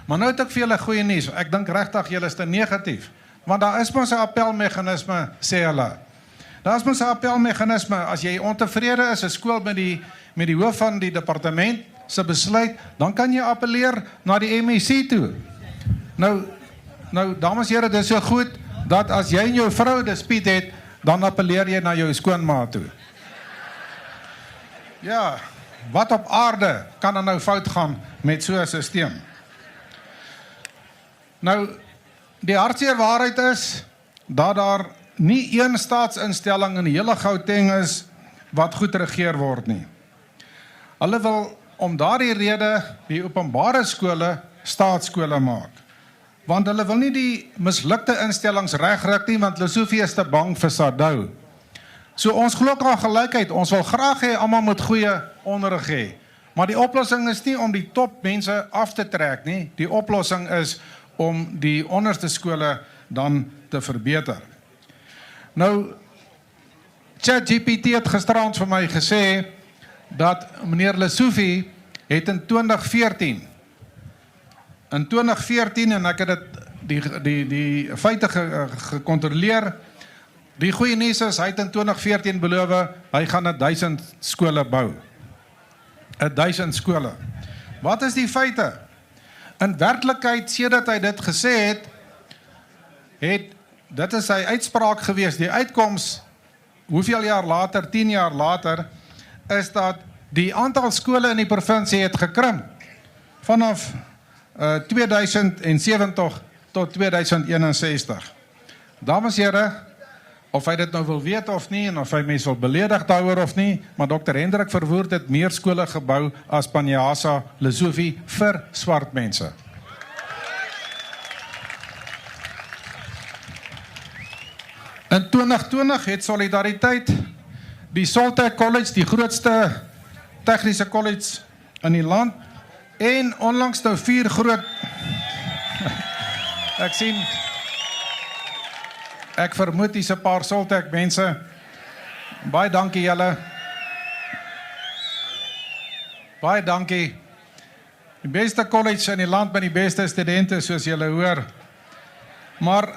Maar nou het ek vir julle goeie nuus, ek dink regtig julle is te negatief, want daar is mos 'n appelmeganisme, sê hulle. Daar is mos 'n appelmeganisme, as jy ontevrede is 'n skool met die hoof van die departement se besluit, dan kan jy appeleer na die MEC toe. Nou dames en here, dit is so goed, dat as jy en jou vrou dispuut het, dan appeleer jy na jou skoonma toe. Ja, wat op aarde kan er nou fout gaan met so 'n stelsel? Nou, die hartseer waarheid is, dat daar nie een staatsinstelling in die hele Gauteng is, wat goed regeer word nie. Hulle wil om daardie rede die openbare skole staatsskole maak. Want hulle wil nie die mislukte instellings regryk nie, want Lesofie is te bang vir Sadou. So ons glo aan gelykheid, ons wil graag hê almal moet goeie onderrig hê. Maar die oplossing is nie om die top mense af te trek nie, die oplossing is om die onderste skole dan te verbeter. Nou, ChatGPT het gisterand vir my gesê, dat meneer Lesofie het in 2014, en ek het die feite gecontroleer, die goeie nuus is, hy het in 2014 beloof, hy gaan 1000 skole bou. 1000 skole. Wat is die feite? In werklikheid, sedert hy dit gesê het, dit is sy uitspraak gewees, die uitkoms, hoeveel jaar later, 10 jaar later, is dat die aantal skole in die provinsie het gekrimp, vanaf 2070 tot 2061. Dames en here, of hy dit nou wil weet of nie, en of hy mens wil beledig daaroor of nie, maar Dr. Hendrik Verwoerd het meer skole gebou as Panjasa Lesofie vir swart mense. In 2020 het Solidariteit die Soltech College, die grootste tegniese college in die land, en onlangs nou 4 groot, ek sien, ek vermoed hier's 'n paar Soltech mense, baie dankie julle, baie dankie, die beste college in die land met die beste studente, soos julle hoor, maar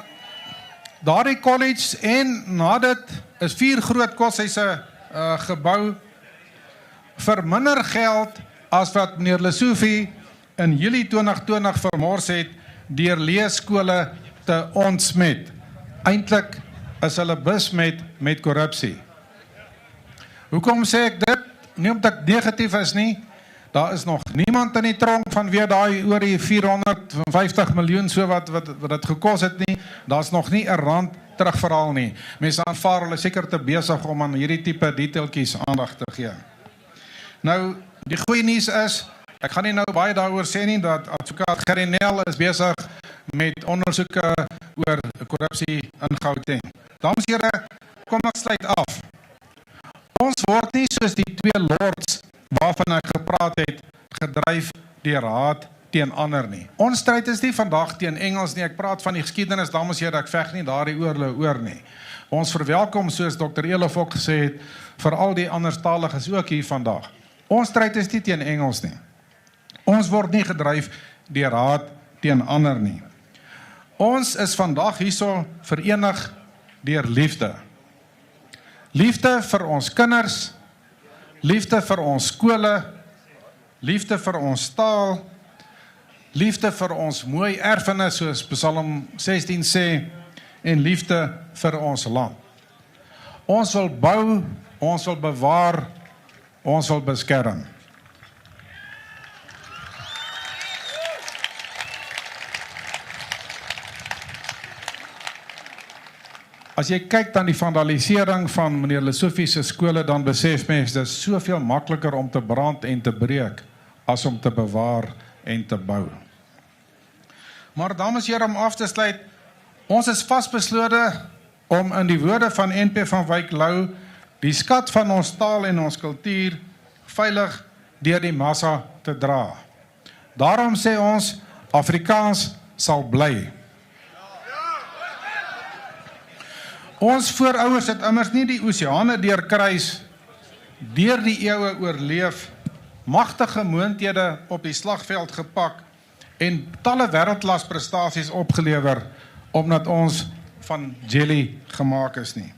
daardie college en na dit is 4 groot koshuise gebou vir minder geld as wat meneer Lesofie in Julie 2020 vermors het deur leeskole te ontsmet. Eintlik is hulle besmet met korrupsie. Hoekom sê ek dit? Nie omdat ek negatief is nie. Daar is nog niemand in die tronk vanweë daai oor die 450 miljoen so wat dit gekos het nie. Daar's nog nie 'n rand terugverhaal nie. Mense aanvaar hulle seker te besig om aan hierdie tipe detailtjies aandag te gee. Nou, die goeie nuus is, ek gaan nie nou baie daaroor sê nie, dat advokaat Gerry Nel is besig met ondersoeke oor korrupsie in Gauteng. Dames en here, kom ons sluit af. Ons word nie soos die twee lords waarvan ek gepraat het, gedryf deur haat teen ander nie. Ons stryd is nie vandag teen Engels nie, ek praat van die geskiedenis, dames en here, ek veg nie daardie oorlog oor nie. Ons verwelkom, soos Dr. Elof ook gesê het, vir al die anderstaliges ook hier vandag. Ons stryd is nie teen Engels nie. Ons word nie gedryf deur haat teen ander nie. Ons is vandag hierso verenig deur liefde. Liefde vir ons kinders, liefde vir ons skole, liefde vir ons taal, liefde vir ons mooi erfenis, soos Psalm 16 sê, en liefde vir ons land. Ons wil bou, ons wil bewaar, ons wil beskerm. As jy kyk dan die vandalisering van meneer Lesofie se skole, dan besef mens, dit is soveel makliker om te brand en te breek, as om te bewaar en te bou. Maar dames en here, om af te sluit, ons is vasbeslote om in die woorde van NP van Wyk Lou, die skat van ons taal en ons kultuur veilig deur die massa te dra. Daarom sê ons, Afrikaans sal bly. Ons voorouers het immers nie die oseane deurkruis, deur die eeue oorleef, magtige moondhede op die slagveld gepak en talle wêreldklas prestasies opgelewer, omdat ons van jelly gemaak is nie.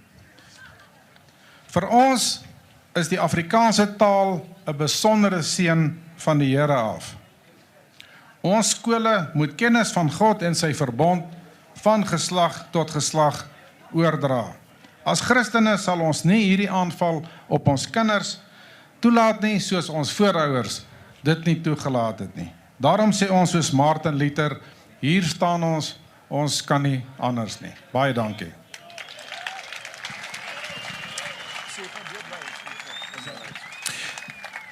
Vir ons is die Afrikaanse taal 'n besondere seën van die Here af. Ons skole moet kennis van God en sy verbond van geslag tot geslag oordra. As Christene sal ons nie hierdie aanval op ons kinders toelaat nie, soos ons voorouers dit nie toegelaat het nie. Daarom sê ons soos Martin Luther, hier staan ons kan nie anders nie. Baie dankie.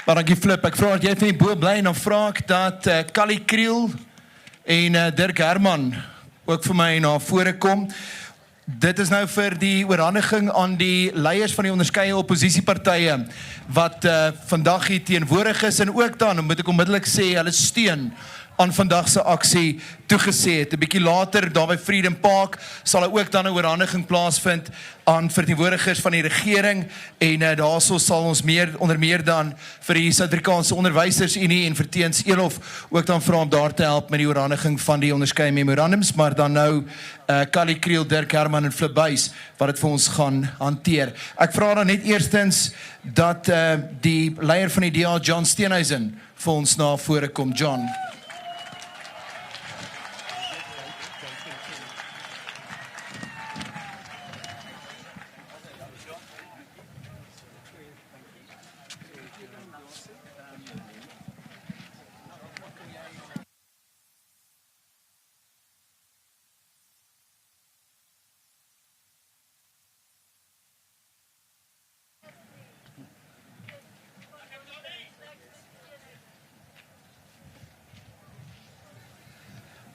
Dankie Flip, ek vra dat jy van die bo bly en dan vra ek dat Callie Kriel en Dirk Herman ook vir my na vore kom. Dit is nou vir die oorhandiging aan die leiers van die onderskeie oppositiepartye wat vandag hier teenwoordig is en ook dan, moet ek onmiddellik sê, hulle steun aan vandag se aksie toegesê het. 'n Bietjie later, daar by Freedom Park, sal ook dan 'n oorhandiging plaasvind aan verteenwoordigers van die regering en daarso sal ons onder meer dan vir die Suid-Afrikaanse Onderwysersunie en vir Teens Elof ook dan vra om daar te help met die oorhandiging van die onderskeie memorandums, maar dan nou Callie Kriel, Dirk Herman en Flip Buys wat dit vir ons gaan hanteer. Ek vra dan net eerstens dat die leier van die DA, John Steenhuisen, vir ons na vore kom. John.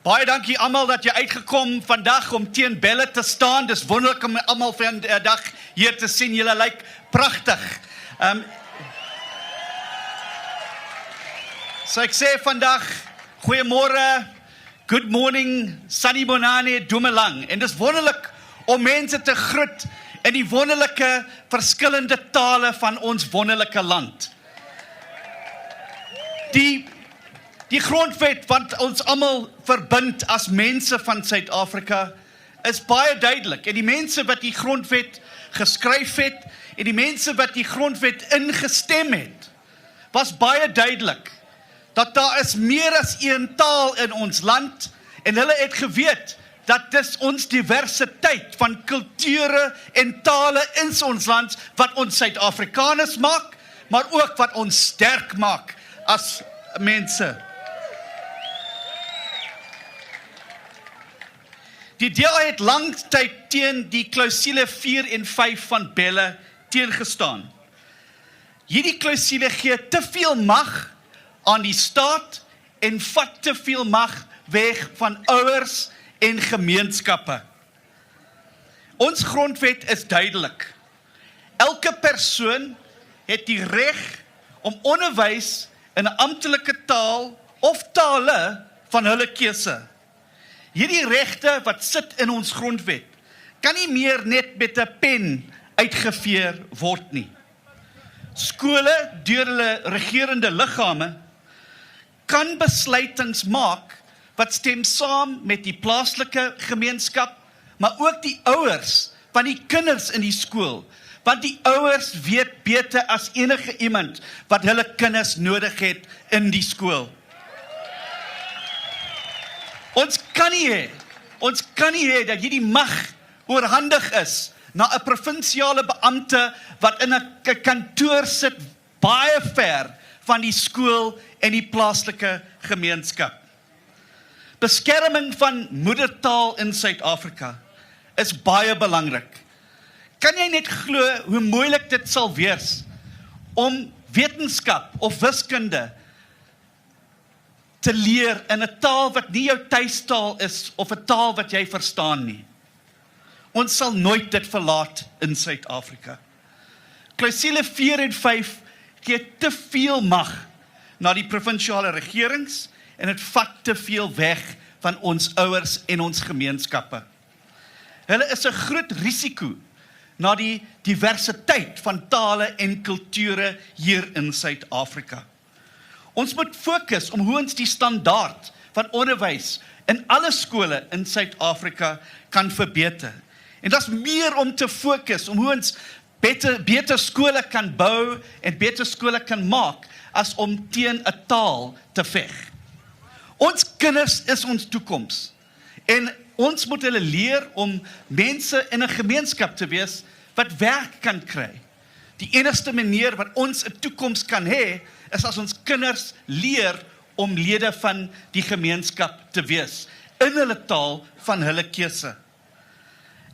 Baie dankie almal dat jy uitgekom vandag om teen BELA te staan. Dis wonderlik om almal vandag hier te sien. Julle lyk pragtig. So ek sê vandag, goeiemôre, good morning, Sunny Bonane, Dumelang. En dis wonderlik om mense te groet in die wonderlike verskillende tale van ons wonderlike land. Die grondwet wat ons almal verbind as mense van Suid-Afrika is baie duidelik. En die mense wat die grondwet geskryf het en die mense wat die grondwet ingestem het, was baie duidelik dat daar is meer as een taal in ons land en hulle het geweet dat dis ons diversiteit van kulture en tale in ons land wat ons Suid-Afrikaners maak, maar ook wat ons sterk maak as mense. Die DA het lang tyd teen die klousule 4 en 5 van BELA teengestaan. Hierdie klousule gee te veel mag aan die staat en vat te veel mag weg van ouers en gemeenskappe. Ons grondwet is duidelik. Elke persoon het die reg om onderwys in 'n amptelike taal of tale van hulle keuse. Hierdie regte wat sit in ons grondwet kan nie meer net met 'n pen uitgeveer word nie. Skole deur hulle regerende liggame kan besluitings maak wat stem saam met die plaaslike gemeenskap, maar ook die ouers van die kinders in die skool, want die ouers weet beter as enige iemand wat hulle kinders nodig het in die skool. Ons kan nie hê dat hierdie mag oorhandig is na 'n provinsiale beampte wat in 'n kantoor sit baie ver van die skool en die plaaslike gemeenskap. Beskerming van moedertaal in Suid-Afrika is baie belangrik. Kan jy net glo hoe moeilik dit sal wees om wetenskap of wiskunde te leer in 'n taal wat nie jou tuistaal is of 'n taal wat jy verstaan nie. Ons sal nooit dit verlaat in Suid-Afrika. Klousule 4 en 5 gee te veel mag na die provinsiale regerings en dit vat te veel weg van ons ouers en ons gemeenskappe. Hulle is 'n groot risiko na die diversiteit van tale en kulture hier in Suid-Afrika. Ons moet fokus om hoe ons die standaard van onderwys in alle skole in Suid-Afrika kan verbeter. En daar's meer om te fokus om hoe ons beter skole kan bou en beter skole kan maak as om teen 'n taal te veg. Ons kinders is ons toekoms en ons moet hulle leer om mense in 'n gemeenskap te wees wat werk kan kry. Die enigste manier wat ons 'n toekoms kan hê is as ons kinders leer om lede van die gemeenskap te wees in hulle taal van hulle keuse.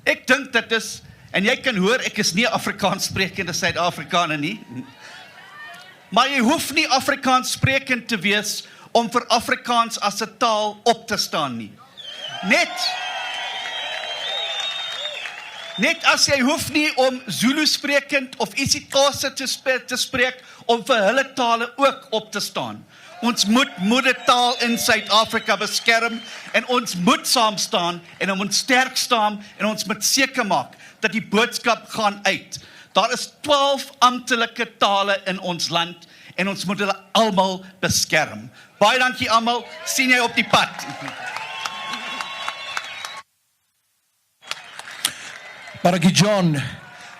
Ek dink dit is, en jy kan hoor, ek is nie Afrikaans sprekende Suid-Afrikaner nie, maar jy hoef nie Afrikaans sprekend te wees om vir Afrikaans as 'n taal op te staan nie. Net as jy hoef nie om Zulu sprekend of isiXhosa te spreek om vir hulle tale ook op te staan. Ons moet moedertaal in Suid-Afrika beskerm en ons moet saam staan en ons moet sterk staan en ons moet seker maak dat die boodskap gaan uit. Daar is 12 amptelike tale in ons land en ons moet hulle almal beskerm. Baie dankie almal, sien jy op die pad. Baie John,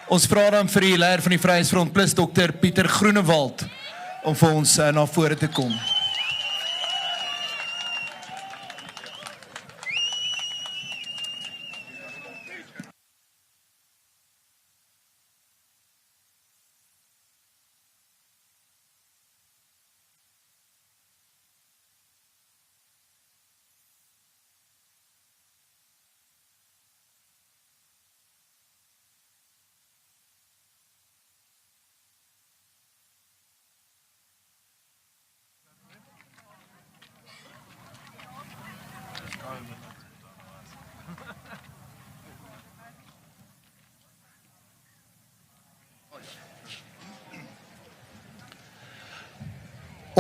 ons vra dan vir die leier van die Vryheidsfront Plus, Dr. Pieter Groenewald, om vir ons na vore te kom.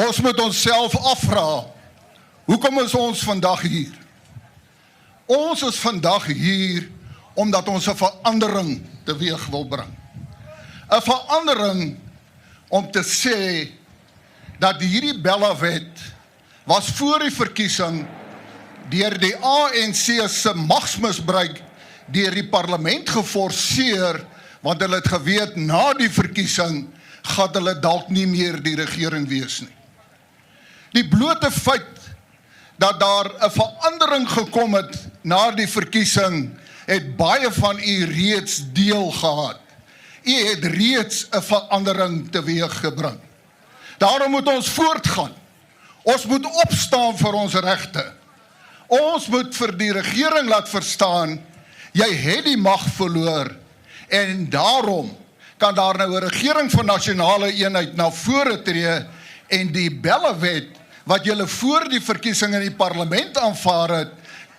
Ons moet onsself afvra, hoekom is ons vandag hier? Ons is vandag hier omdat ons 'n verandering teweeg wil bring. 'n Verandering om te sê dat hierdie BELA wet was voor die verkiesing deur die ANC se magsmisbruik deur die parlement geforseer, want hulle het geweet na die verkiesing gaan hulle dalk nie meer die regering wees nie. Die blote feit dat daar 'n verandering gekom het na die verkiesing, het baie van u reeds deel gehad. U het reeds 'n verandering teweeggebring. Daarom moet ons voortgaan. Ons moet opstaan vir ons regte. Ons moet vir die regering laat verstaan, jy het die mag verloor, en daarom kan daar nou 'n regering van nasionale eenheid na vore tree, en die BELA wet, wat julle voor die verkiesing in die parlement aanvaar het,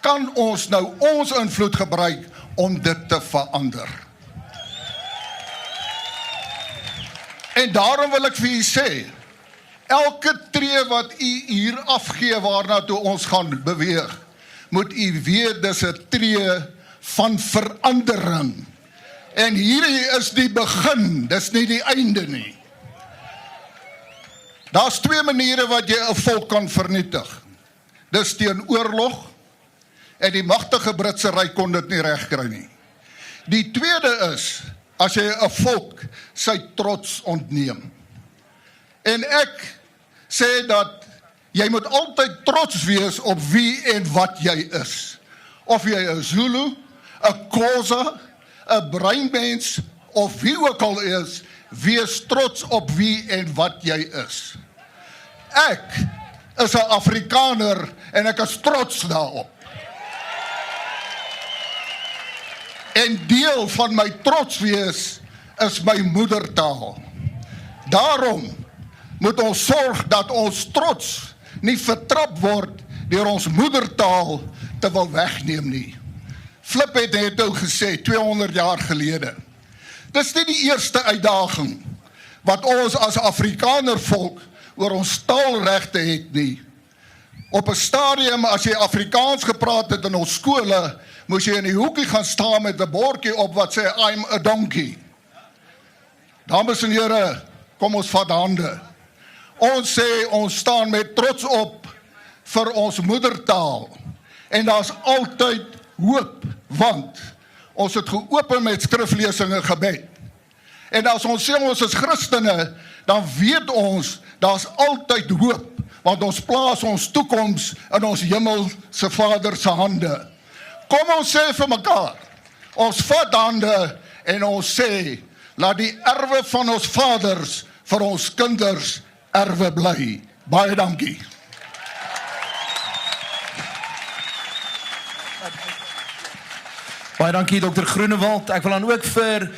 kan ons nou ons invloed gebruik om dit te verander. En daarom wil ek vir u sê, elke tree wat u hier afgee waarna toe ons gaan beweeg, moet u weet dis 'n tree van verandering. En hierdie is die begin, dis nie die einde nie. Daar's twee maniere wat jy 'n volk kan vernietig. Dis teen oorlog, en die magtige Britse ryk kon dit nie regkry nie. Die tweede is, as jy 'n volk sy trots ontneem. En ek sê dat jy moet altyd trots wees op wie en wat jy is. Of jy 'n Zulu, 'n Xhosa, 'n breinmens, of wie ook al is, wees trots op wie en wat jy is. Ek is 'n Afrikaner en ek is trots daarop. En deel van my trots wees is my moedertaal. Daarom moet ons sorg dat ons trots nie vertrap word deur ons moedertaal te wil wegneem nie. Flip het net nou gesê, 200 jaar gelede. Dis nie die eerste uitdaging wat ons as Afrikaner volk oor ons taalregte het nie. Op 'n stadium, as jy Afrikaans gepraat het in ons skole, moes jy in die hoekie gaan staan met 'n bordjie op wat sê, I'm a donkey. Dames en here, kom ons vat hande. Ons sê, ons staan met trots op vir ons moedertaal. En daar's altyd hoop, want ons het geopen met skriflesing en gebed. En as ons sê ons is Christene, dan weet ons, daar's altyd hoop, want ons plaas ons toekoms in ons hemelse Vader se hande. Kom ons sê vir mekaar, ons vat hande en ons sê, laat die erwe van ons vaders vir ons kinders erwe bly. Baie dankie. Baie dankie Dr. Groenewald. Ek wil dan ook vir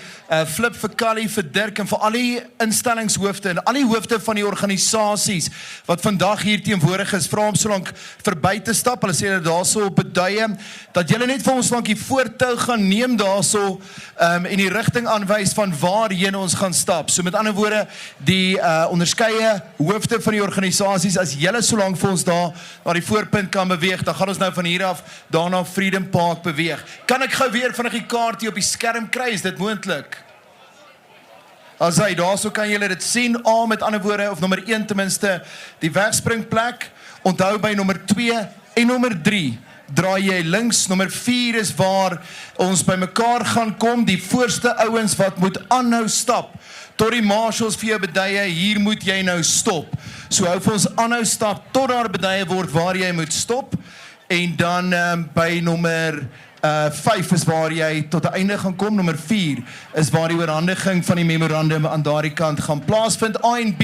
Flip, vir Kali, vir Dirk en vir al die instellingshoofde en al die hoofde van die organisasies wat vandag hier teenwoordig is, vra om so lank verby te stap. Hulle sê dat daarso op beduie dat julle net vir ons lank die voortou gaan neem daarso en die rigting aanwys van waarheen ons gaan stap. So met ander woorde, die onderskeie hoofde van die organisasies, as julle so lank vir ons daar na die voorpunt kan beweeg, dan gaan ons nou van hier af daarna Freedom Park beweeg. Kan ek gou weer vinnig die kaartie op die skerm kry? Is dit moontlik? As hy, daarso kan julle dit sien, A met ander woorde, of nommer 1 ten minste, die wegspringplek, onthou by nommer 2 en nommer 3, draai jy links, nommer 4 is waar ons by mekaar gaan kom, die voorste ouens wat moet aanhou stap, tot die marshals vir jou beduie, hier moet jy nou stop. So hou vir ons aanhou stap, tot daar beduie word waar jy moet stop, en dan by nommer 5 is waar jy tot die einde gaan kom, nommer 4 is waar die oorhandiging van die memorandum aan daardie kant gaan plaasvind, A en B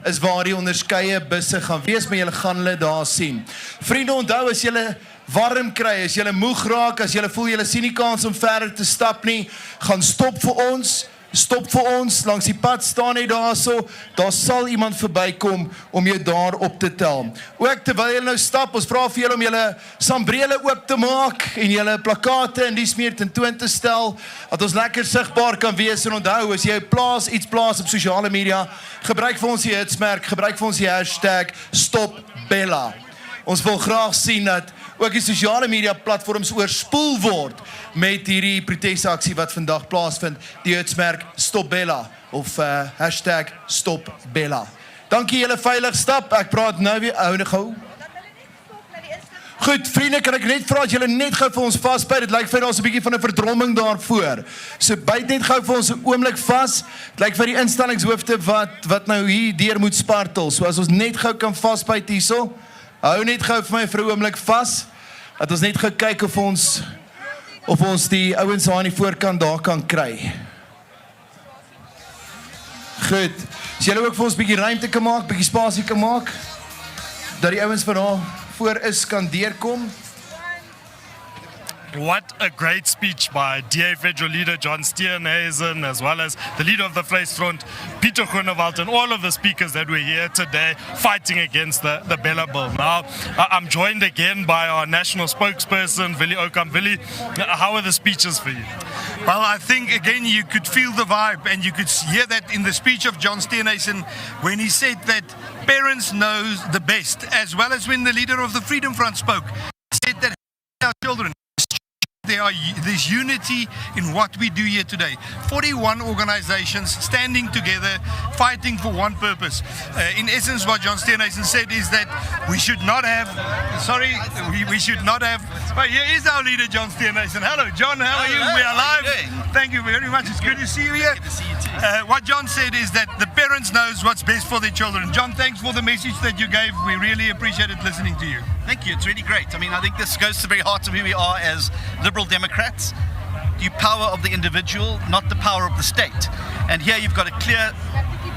is waar die onderskeie busse gaan wees, maar julle gaan hulle daar sien. Vriende, onthou, as julle warm kry, as julle moeg raak, as julle voel julle sien nie kans om verder te stap nie, gaan stop vir ons, langs die pad staan net daarso, daar sal iemand verbykom om jou daar op te tel. Ook terwyl julle nou stap, ons vra vir julle om julle sambrele oop te maak en julle plakate en dies meer tentoon te stel, dat ons lekker sigbaar kan wees. En onthou, as jy iets plaas op sosiale media, gebruik vir ons die hitsmerk, gebruik vir ons die hashtag #StopBELA. Ons wil graag sien dat ook die sosiale media platforms oorspoel word met hierdie protesaksie wat vandag plaasvind, die hitsmerk #StopBELA of hashtag #StopBELA. Dankie julle veilig stap, ek praat nou weer, nou gou. Goed, vriende, kan ek net vra as julle net gou vir ons vasbyt? Dit lyk vir ons 'n bietjie van 'n verdromming daarvoor. So byt net gou vir ons 'n oomblik vas. Dit lyk vir die instellingshoofde wat nou hier deur moet spartel. So as ons net gou kan vasbyt hierso. Hou net gou vir my vir 'n oomblik vas. Dat ons net gou kyk of ons die ouens daar aan die voorkant daar kan kry. Goed. As julle ook vir ons 'n bietjie ruimte kan maak, bietjie spasie kan maak, dat die ouens van daar voor is kan deurkom. What a great speech by DA Federal Leader John Steenhuisen, as well as the leader of the Vleisfront, Pieter Groenewald, and all of the speakers that were here today fighting against the BELA bill. Now, I'm joined again by our national spokesperson, Willie Okam. Willie, how are the speeches for you? Well, I think, again, you could feel the vibe, and you could hear that in the speech of John Steenhuisen when he said that parents know the best, as well as when the leader of the Freedom Front spoke. He said that our children, there's unity in what we do here today. 41 organizations standing together, fighting for one purpose. In essence, what John Steenhuisen said is that we should not have, but here is our leader, John Steenhuisen. Hello, John, how are you? We are live. Thank you very much. It's good to see you here. Good to see you too. What John said is that the parents knows what's best for their children. John, thanks for the message that you gave. We really appreciated listening to you. Thank you. It's really great. I mean, I think this goes to the very heart of who we are as Liberal Democrats. The power of the individual, not the power of the state. And here you've got a clear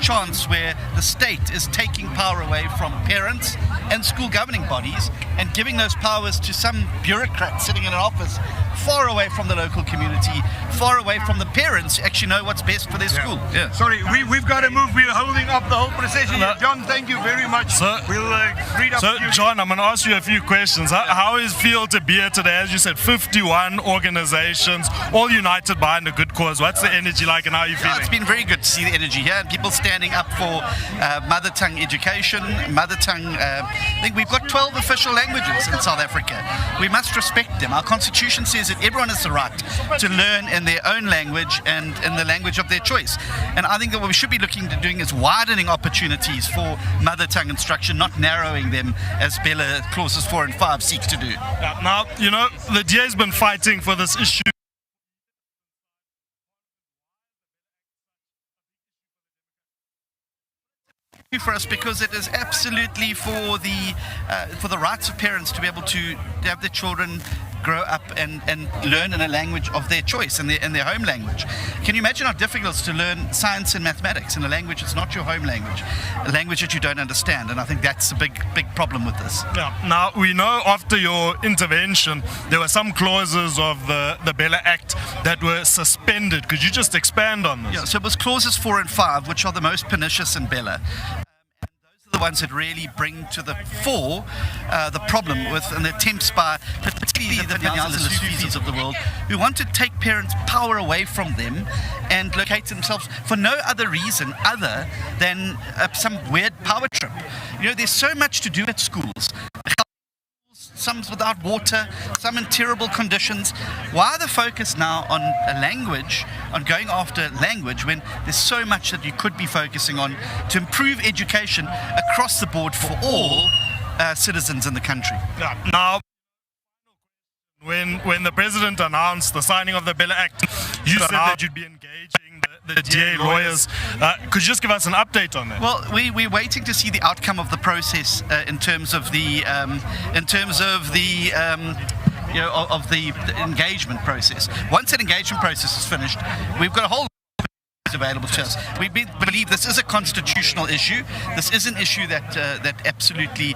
chance where the state is taking power away from parents and school governing bodies and giving those powers to some bureaucrat sitting in an office far away from the local community, far away from the parents who actually know what's best for their school. Yeah. Sorry, we've got to move. We're holding up the whole procession here. John, thank you very much. We'll read up. So, John, I'm going to ask you a few questions. How does it feel to be here today? As you said, 51 organizations, all united behind a good cause. What's the energy like and how are you feeling? It's been very good to see the energy here and people standing up for mother tongue education, mother tongue. I think we've got 12 official languages in South Africa. We must respect them. Our constitution says that everyone has the right to learn in their own language and in the language of their choice. And I think that what we should be looking to doing is widening opportunities for mother tongue instruction, not narrowing them as BELA clauses 4 and 5 seek to do. Now, you know, the DA has been fighting for this issue. For us, because it is absolutely for the rights of parents to be able to have their children grow up and learn in a language of their choice, in their home language. Can you imagine how difficult it is to learn science and mathematics in a language that's not your home language, a language that you don't understand? And I think that's a big problem with this. Yeah. Now, we know after your intervention, there were some clauses of the BELA Act that were suspended. Could you just expand on this? Yeah, so it was clauses 4 and 5, which are the most pernicious in BELA. The ones that really bring to the fore the problem with and the attempts by particularly the Panyas and the Sufis of the world who want to take parents' power away from them and locate themselves for no other reason other than some weird power trip. You know, there's so much to do at schools. Some without water, some in terrible conditions. Why the focus now on a language, on going after language, when there's so much that you could be focusing on to improve education across the board for all citizens in the country? Now, when the president announced the signing of the BELA Act, you said that you'd be engaging the DA lawyers. Could you just give us an update on that? Well, we're waiting to see the outcome of the process in terms of the engagement process. Once that engagement process is finished, we've got a whole available to us. We believe this is a constitutional issue. This is an issue that absolutely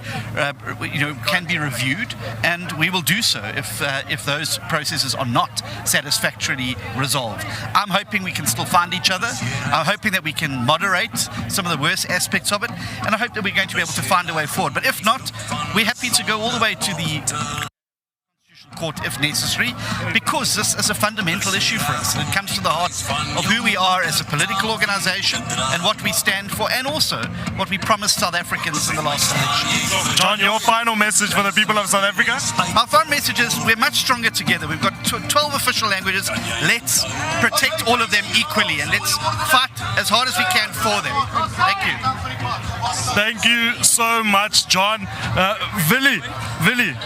can be reviewed, and we will do so if those processes are not satisfactorily resolved. I'm hoping we can still find each other. I'm hoping that we can moderate some of the worst aspects of it, and I hope that we're going to be able to find a way forward. But if not, we're happy to go all the way to the court if necessary, because this is a fundamental issue for us. And it comes to the heart of who we are as a political organisation and what we stand for, and also what we promised South Africans in the last election. John, your final message for the people of South Africa? Our final message is we're much stronger together. We've got 12 official languages. Let's protect all of them equally, and let's fight as hard as we can for them. Thank you. Thank you so much, John. Willie,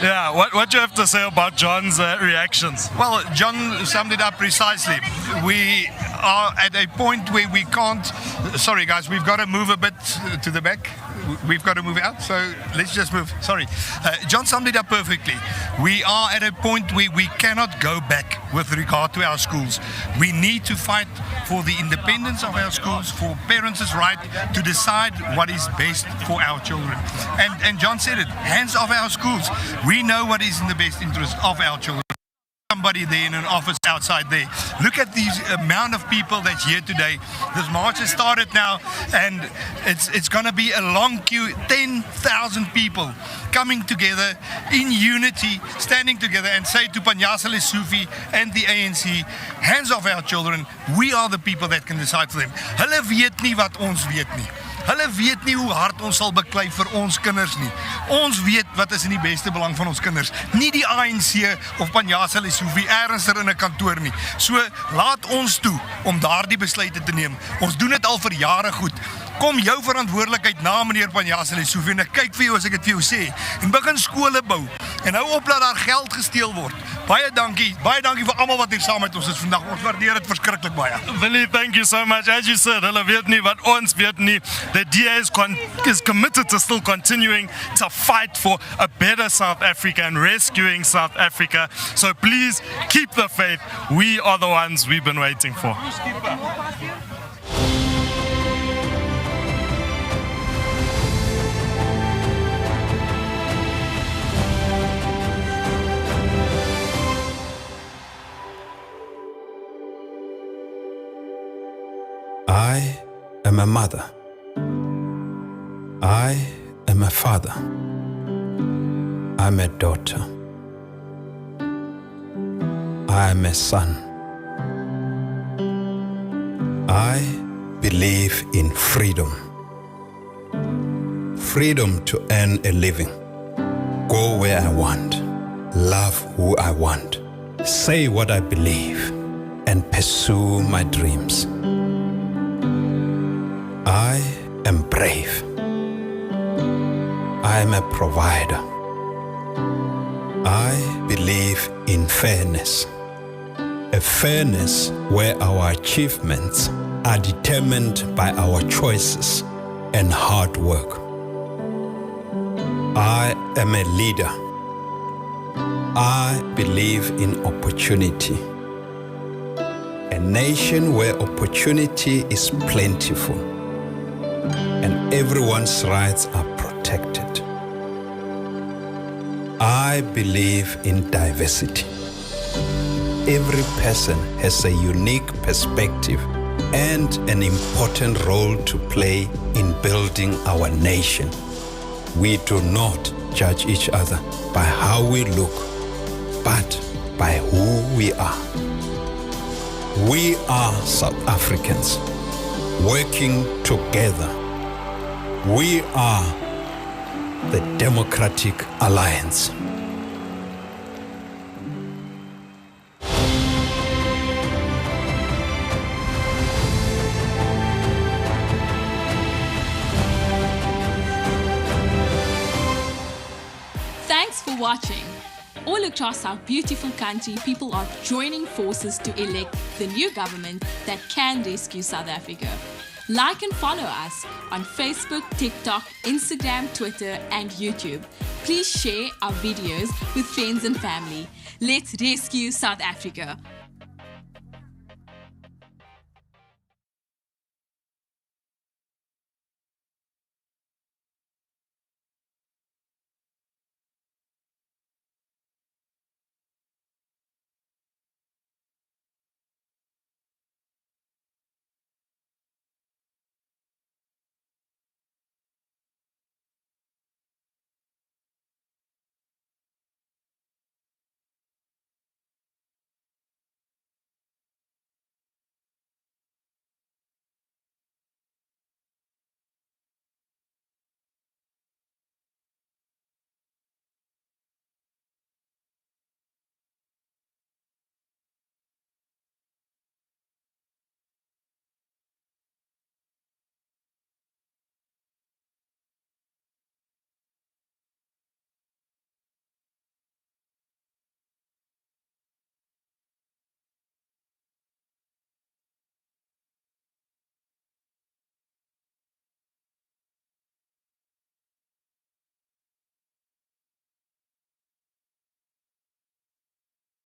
yeah, what do you have to say about John's reactions? Well, John summed it up precisely. We are at a point where we can't. Sorry, guys, we've got to move a bit to the back. We've got to move out, so let's just move. Sorry. John summed it up perfectly. We are at a point where we cannot go back with regard to our schools. We need to fight for the independence of our schools, for parents' right to decide what is best for our children. And John said it, hands off our schools. We know what is in the best interest of our children. Somebody there in an office outside there. Look at the amount of people that's here today. This march has started now, and it's going to be a long queue. 10,000 people coming together in unity, standing together and say to Panjasa Lesotho and the ANC, hands off our children. We are the people that can decide for them. Hulle weet nie wat ons weet nie. Hulle weet nie hoe hard ons sal beklei vir ons kinders nie. Ons weet wat is in die beste belang van ons kinders. Nie die ANC of Panjasa Lesotho ernstig in 'n kantoor nie. So laat ons toe om daardie besluite te neem. Ons doen dit al vir jare goed. Kom jou verantwoordelikheid na, meneer Panjasa Lesotho, en ek kyk vir jou as ek dit vir jou sê. En begin skole bou. En hou op dat daar geld gesteel word. Baie dankie vir almal wat hier saam met ons is vandag. Ons waardeer dit verskriklik baie. Willie, thank you so much. As you said, hulle weet nie wat ons weet nie. The DA is committed to still continuing to fight for a better South Africa and rescuing South Africa. So please keep the faith. We are the ones we've been waiting for. I am a mother. I am a father. I'm a daughter. I am a son. I believe in freedom. Freedom to earn a living. Go where I want. Love who I want. Say what I believe and pursue my dreams. I am brave. I am a provider. I believe in fairness. A fairness where our achievements are determined by our choices and hard work. I am a leader. I believe in opportunity. A nation where opportunity is plentiful and everyone's rights are protected. I believe in diversity. Every person has a unique perspective and an important role to play in building our nation. We do not judge each other by how we look, but by who we are. We are South Africans working together. We are the Democratic Alliance. Thanks for watching. All across our beautiful country, people are joining forces to elect the new government that can rescue South Africa. Like and follow us on Facebook, TikTok, Instagram, Twitter, and YouTube. Please share our videos with friends and family. Let's rescue South Africa.